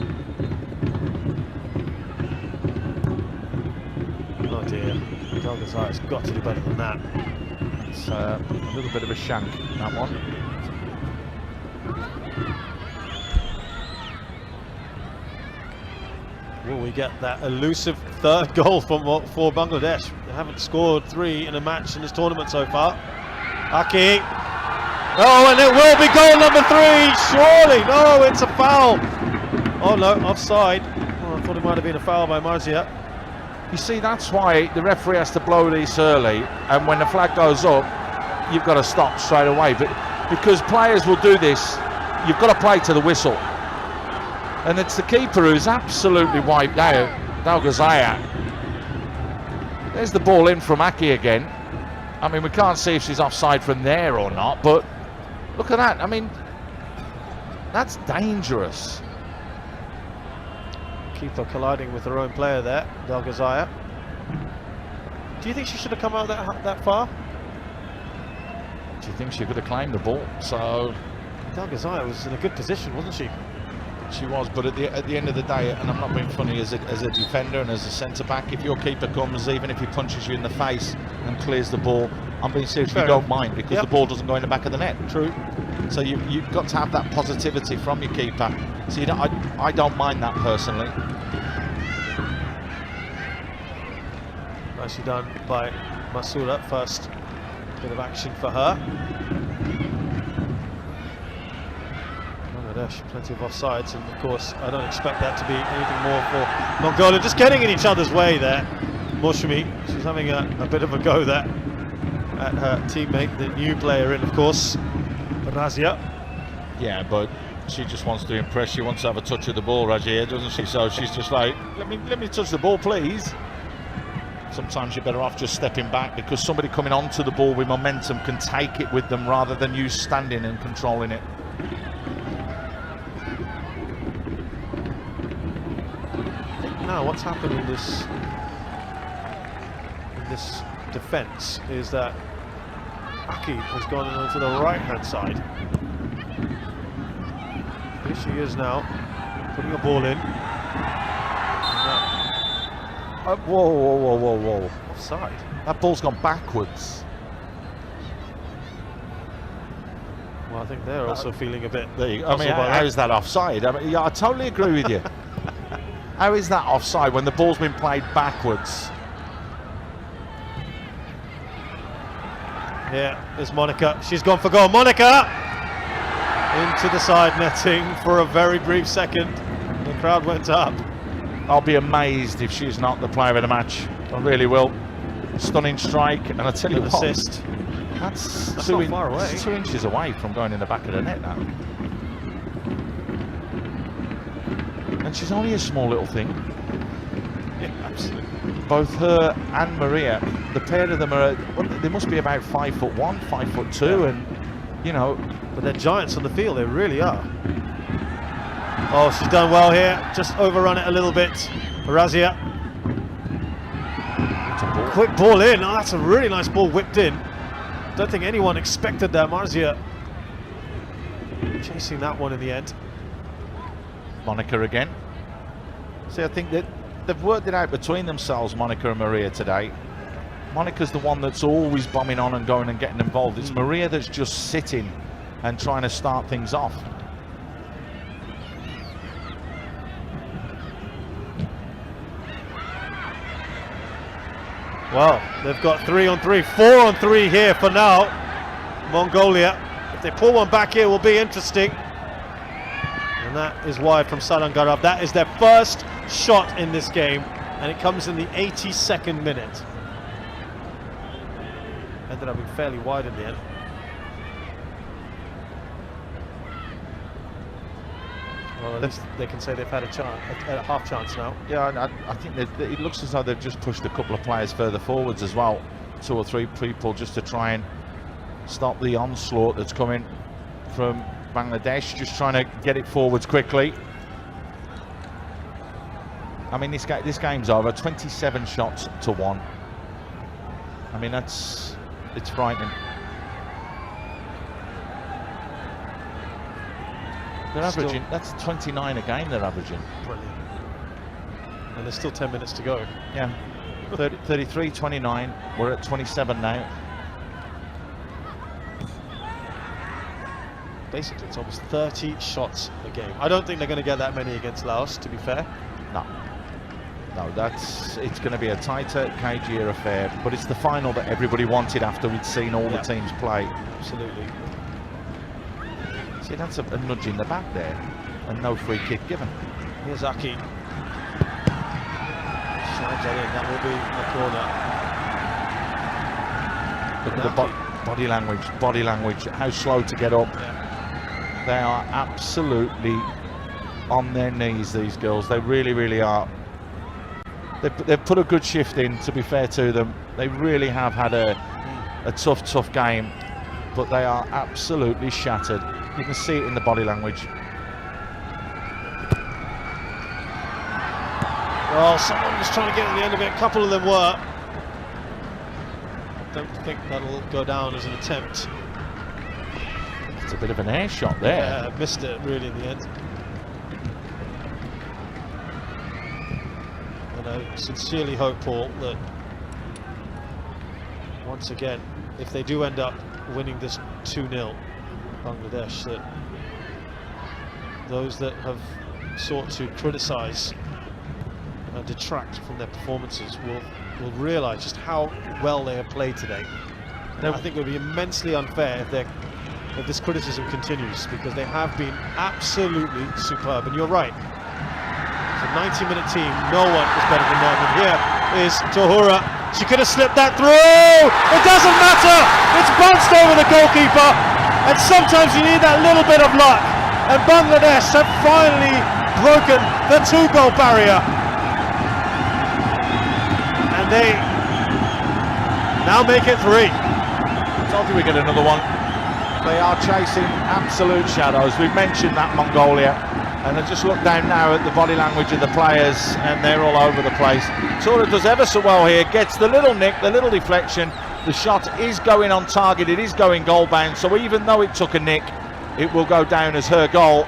Oh dear, Dalgazai's got to do better than that. It's a little bit of a shank, that one. Will we get that elusive third goal for Bangladesh? They haven't scored 3 in a match in this tournament so far. Aki. Oh, and it will be goal number 3, surely. No, it's a foul. Oh no, offside. Oh, I thought it might have been a foul by Marzia. You see, that's why the referee has to blow these early, and when the flag goes up, you've got to stop straight away. But because players will do this, you've got to play to the whistle. And it's the keeper who's absolutely wiped out, Dalgazaya. There's the ball in from Aki again. I mean, we can't see if she's offside from there or not, but look at that. I mean, that's dangerous. Keeper colliding with her own player there, Dalgazaya. Do you think she should have come out that far? Do you think she could have claimed the ball? So Dalgazaya was in a good position, wasn't she? she was, but at the end of the day, and I'm not being funny, as a defender and as a centre-back, if your keeper comes, even if he punches you in the face and clears the ball, I'm being serious, you don't mind, because the ball doesn't go in the back of the net. True. So you've got to have that positivity from your keeper. So you don't, I don't mind that personally. Nicely done by Masura. First bit of action for her. Bangladesh, plenty of offsides, and of course I don't expect that to be anything more for Mongolia. Just getting in each other's way there. Moshmi, she's having a bit of a go there at her teammate, the new player in, of course, Razia. Yeah, but she just wants to impress. She wants to have a touch of the ball, Razia, doesn't she? So she's just like, let me touch the ball, please. Sometimes you're better off just stepping back, because somebody coming onto the ball with momentum can take it with them rather than you standing and controlling it. Now, what's happened in this defence is that Aki has gone onto the right-hand side. Here she is now, putting a ball in. Whoa. Offside. That ball's gone backwards. Well, I think they're also feeling a bit. There you go. I mean, how is that offside? I mean, yeah, I totally agree with you. How is that offside when the ball's been played backwards? Here is Monica. She's gone for goal. Monica! Into the side netting for a very brief second. The crowd went up. I'll be amazed if she's not the player of the match. I really will. Stunning strike, and I tell you what, assist. That's not far away. It's 2 inches away from going in the back of the net now. And she's only a small little thing. Yeah, absolutely. Both her and Maria, the pair of them are, well, they must be about 5'1", 5'2", and you know. But they're giants on the field, they really are. Oh, she's done well here. Just overrun it a little bit. Razia. Quick ball in. Oh, that's a really nice ball whipped in. Don't think anyone expected that. Marzia chasing that one in the end. Monica again. See, I think that they've worked it out between themselves, Monica and Maria, today. Monica's the one that's always bombing on and going and getting involved. It's Maria that's just sitting and trying to start things off. Well, they've got 3-on-3, 4-on-3 here for now. Mongolia. If they pull one back here, it will be interesting. And that is wide from Salangarab. That is their first shot in this game, and it comes in the 82nd minute. Ended up being fairly wide in the end. Well, at least they can say they've had a chance, a half chance now. Yeah, I think it looks as though they've just pushed a couple of players further forwards as well. 2 or 3 people just to try and stop the onslaught that's coming from Bangladesh, just trying to get it forwards quickly. I mean, this game's over, 27 shots to 1. I mean, it's frightening. They're averaging, that's 29 a game they're averaging. Brilliant. And there's still 10 minutes to go. Yeah, 33, 29, we're at 27 now. Basically, it's almost 30 shots a game. I don't think they're going to get that many against Laos, to be fair. No, it's going to be a tighter, cagier affair, but it's the final that everybody wanted after we'd seen all the teams play. Absolutely. See, that's a nudge in the back there, and no free kick given. Here's Aki. Slides that in, that will be a corner. Look at the body language, how slow to get up. Yeah. They are absolutely on their knees, these girls. They really, really are. They've put a good shift in, to be fair to them. They really have had a a tough game, but they are absolutely shattered. You can see it in the body language. Well, someone was trying to get at the end of it. A couple of them were. I don't think that'll go down as an attempt. It's a bit of an air shot there. Yeah, missed it really in the end. And I sincerely hope, Paul, that once again, if they do end up winning this 2-0, Bangladesh, that those that have sought to criticise and detract from their performances will realise just how well they have played today. I think it would be immensely unfair if this criticism continues, because they have been absolutely superb. And you're right, it's a 90-minute team, no one is better than them. And here is Tahura. She could have slipped that through. It doesn't matter. It's bounced over the goalkeeper. And sometimes you need that little bit of luck. And Bangladesh have finally broken the 2-goal barrier. And they now make it 3. I told you we get another one. They are chasing absolute shadows. We've mentioned that Mongolia, and I just look down now at the body language of the players, and they're all over the place. Tahura does ever so well here, gets the little nick, the little deflection. The shot is going on target, it is going goal bound, so even though it took a nick, it will go down as her goal.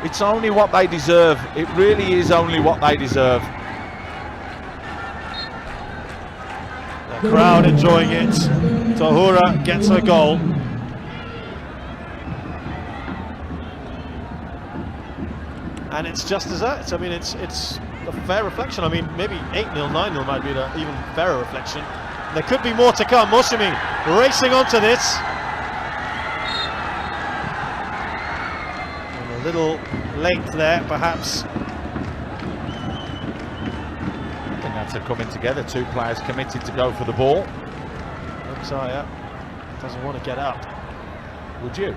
It's only what they deserve. It really is only what they deserve. The crowd enjoying it. Tahura gets her goal. And it's just as that. I mean, it's a fair reflection. I mean, maybe 8-0, 9-0 might be an even fairer reflection. There could be more to come. Moshimi racing onto this. And a little late there, perhaps. Are coming together, 2 players committed to go for the ball. Saya doesn't want to get up. Would you?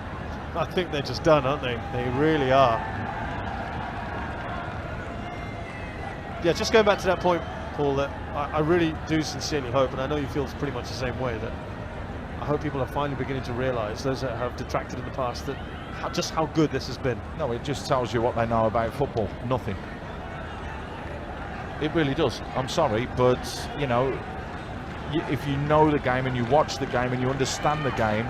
I think they're just done, aren't they? They really are. Yeah, just going back to that point, Paul, that I really do sincerely hope, and I know you feel pretty much the same way, that I hope people are finally beginning to realise, those that have detracted in the past, that just how good this has been. No, it just tells you what they know about football. Nothing. It really does. I'm sorry, but you know, if you know the game and you watch the game and you understand the game,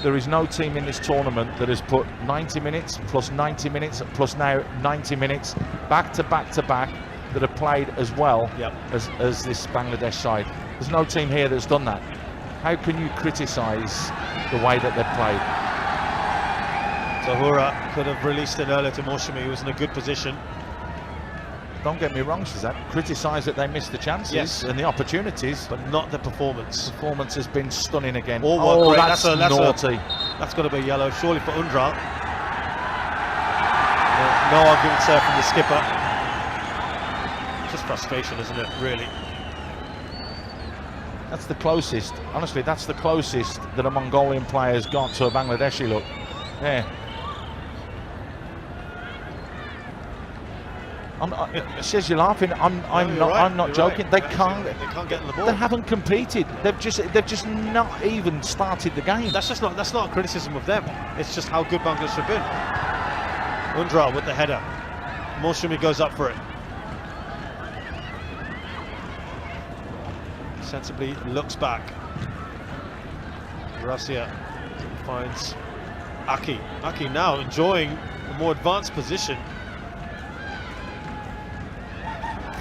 there is no team in this tournament that has put 90 minutes plus 90 minutes plus now 90 minutes back to back to back that have played as well as this Bangladesh side. There's no team here that's done that. How can you criticise the way that they've played? Tahura could have released it earlier to Moshimi, who was in a good position. Don't get me wrong, Shazad. Criticise that they missed the chances and the opportunities, but not the performance. The performance has been stunning again. Oh, that's naughty. That's got to be yellow, surely for Undral. No arguments there from the skipper. Just frustration, isn't it, really? That's the closest, honestly, that's the closest that a Mongolian player's got to a Bangladeshi look. Yeah. Says you're laughing. I'm not joking. Right. They can't get in the ball. They haven't competed. They've just not even started the game. That's not a criticism of them. It's just how good Bangladesh have been. Undral with the header. Moshimi goes up for it. Sensibly looks back. Gracia finds Aki. Aki now enjoying a more advanced position.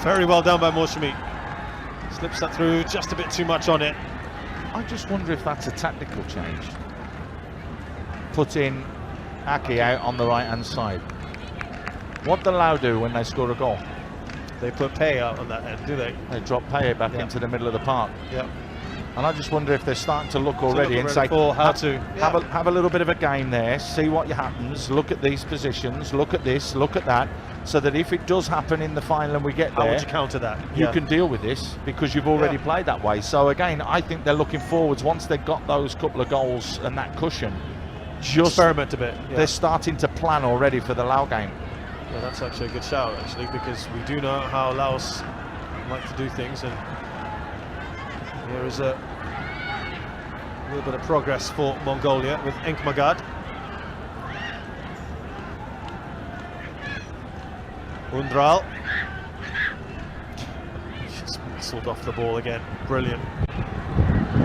Very well done by Moshimi. Slips that through, just a bit too much on it. I just wonder if that's a tactical change. Put in Aki out on the right-hand side. What do Lao do when they score a goal? They put Pei out on that end, do they? They drop Pei back into the middle of the park. Yeah. And I just wonder if they're starting to look already and say, have a little bit of a game there, see what happens, look at these positions, look at this, look at that, so that if it does happen in the final and we get there, how would you counter that? You can deal with this because you've already played that way. So again, I think they're looking forwards once they've got those couple of goals and that cushion. Just experiment a bit. They're starting to plan already for the Lao game. Yeah, that's actually a good shout, actually, because we do know how Laos like to do things, and here is a little bit of progress for Mongolia with Enkmagad. Undral. Just whistled off the ball again. Brilliant.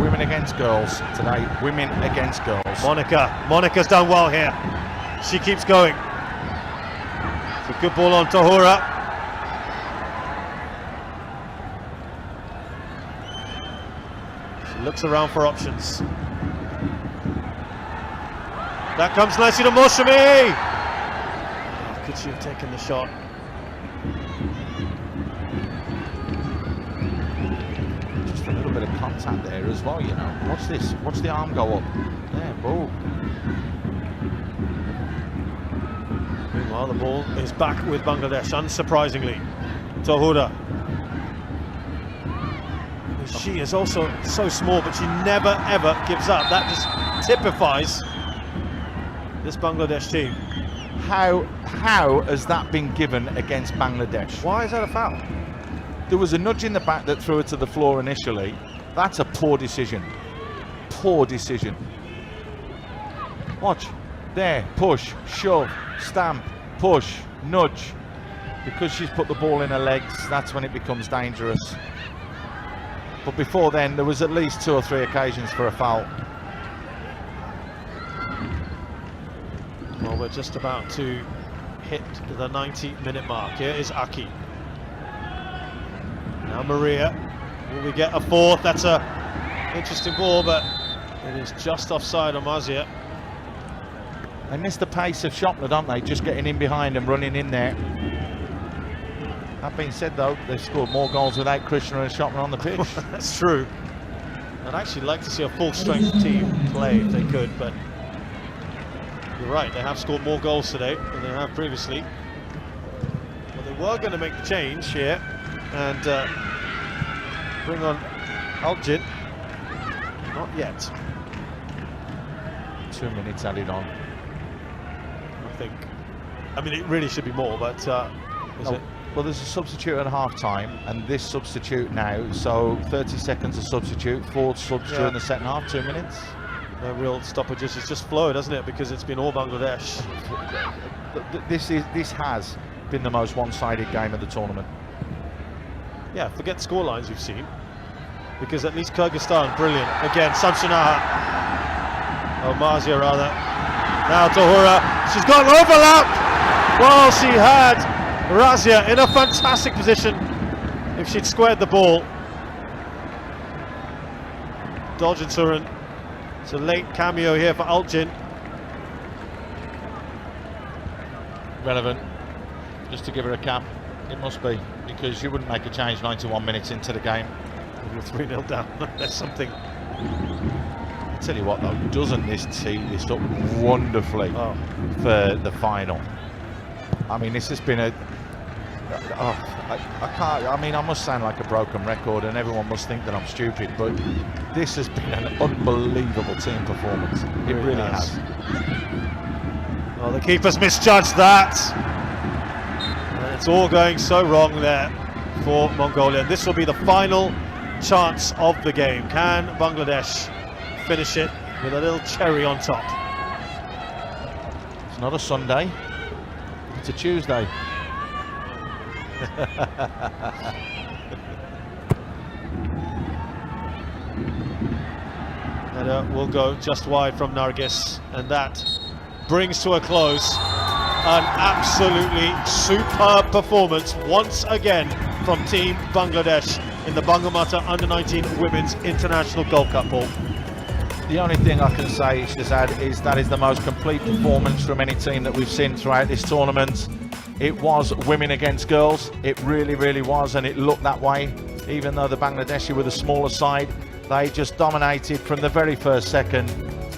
Women against girls today. Women against girls. Monica's done well here. She keeps going. It's a good ball on Tahura. She looks around for options. That comes nicely to Moshimi. Oh, could she have taken the shot? Just a little bit of contact there as well, you know. Watch this. Watch the arm go up. There, boom. Meanwhile, the ball is back with Bangladesh, unsurprisingly. Tahura. She is also so small, but she never ever gives up. That just typifies this Bangladesh team. How has that been given against Bangladesh? Why is that a foul? There was a nudge in the back that threw her to the floor initially. That's a poor decision. Poor decision. Watch. There. Push. Shove. Stamp. Push. Nudge. Because she's put the ball in her legs, that's when it becomes dangerous. But before then, there was at least 2 or 3 occasions for a foul. Well, we're just about to hit the 90-minute mark. Here is Aki. Now Maria. Will we get a fourth? That's a interesting ball, but it is just offside on Mazia. They missed the pace of Shopner, don't they? Just getting in behind and running in there. That being said, though, they've scored more goals without Krishna and Shopner on the pitch. That's true. I'd actually like to see a full-strength team play if they could, but you're right, they have scored more goals today than they have previously. Well, they were going to make the change here and bring on Aljin. Not yet. 2 minutes added on. I think. I mean, it really should be more, but is it? Well, there's a substitute at half-time, and this substitute now, so 30 seconds of substitute, 4 subs during the second half, 2 minutes. No real stoppages, it's just flow, doesn't it? Because it's been all Bangladesh. This has been the most one-sided game of the tournament. Yeah, forget the scorelines we've seen, because at least Kyrgyzstan, brilliant. Again, Samsunaha, or Mazia rather. Now Tahura, she's got an overlap! Well, she had Razia in a fantastic position if she'd squared the ball. Dolgensuren. It's a late cameo here for Aljin. Relevant, just to give her a cap. It must be, because you wouldn't make a change 91 minutes into the game. We're 3-0 down. There's something. I tell you what, though, doesn't this tee this up wonderfully for the final? I mean, this has been a... I can't... I mean, I must sound like a broken record, and everyone must think that I'm stupid, but this has been an unbelievable team performance. It really has. Well, the keeper's misjudged that. And it's all going so wrong there for Mongolia. And this will be the final chance of the game. Can Bangladesh finish it with a little cherry on top? It's not a Sunday, it's a Tuesday. Header will go just wide from Nargis, and that brings to a close an absolutely superb performance once again from Team Bangladesh in the Bangamata U19 Women's International Gold Cup ball. The only thing I can say, Shazad, is that is the most complete performance from any team that we've seen throughout this tournament. It was women against girls. It really, really was, and it looked that way. Even though the Bangladeshi were the smaller side, they just dominated from the very first second,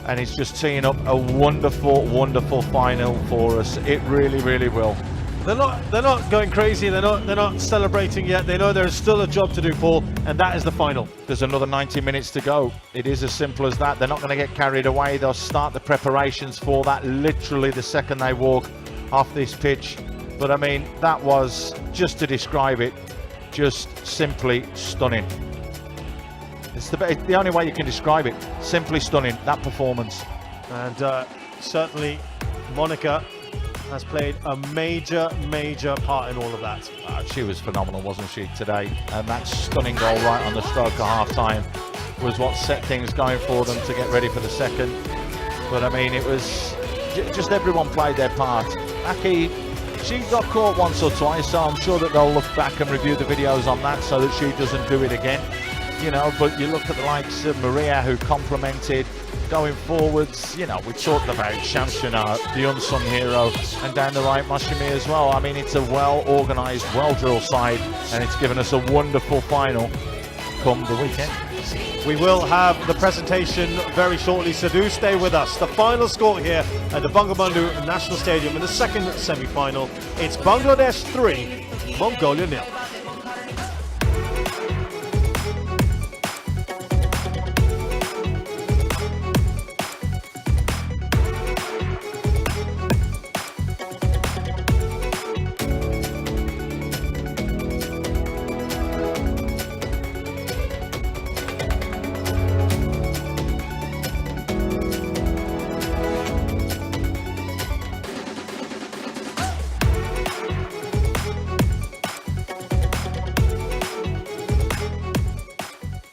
and it's just teeing up a wonderful, wonderful final for us. It really, really will. They're not going crazy. They're not celebrating yet. They know there's still a job to do, Paul, and that is the final. There's another 90 minutes to go. It is as simple as that. They're not going to get carried away. They'll start the preparations for that literally the second they walk off this pitch. But I mean, that was, just to describe it, just simply stunning. It's the only way you can describe it. Simply stunning, that performance. And certainly Monica has played a major part in all of that. She was phenomenal, wasn't she, today? And that stunning goal right on the stroke of half-time was what set things going for them to get ready for the second. But I mean, it was just everyone played their part. Aki, she got caught once or twice, so I'm sure that they'll look back and review the videos on that so that she doesn't do it again. You know, but you look at the likes of Maria, who complimented going forwards. You know, we talked about Shamshana, the unsung hero, and down the right, Mashimi as well. I mean, it's a well-organised, well-drilled side, and it's given us a wonderful final come the weekend. We will have the presentation very shortly, so do stay with us. The final score here at the Bangamata National Stadium in the second semi-final. It's Bangladesh 3, Mongolia 0.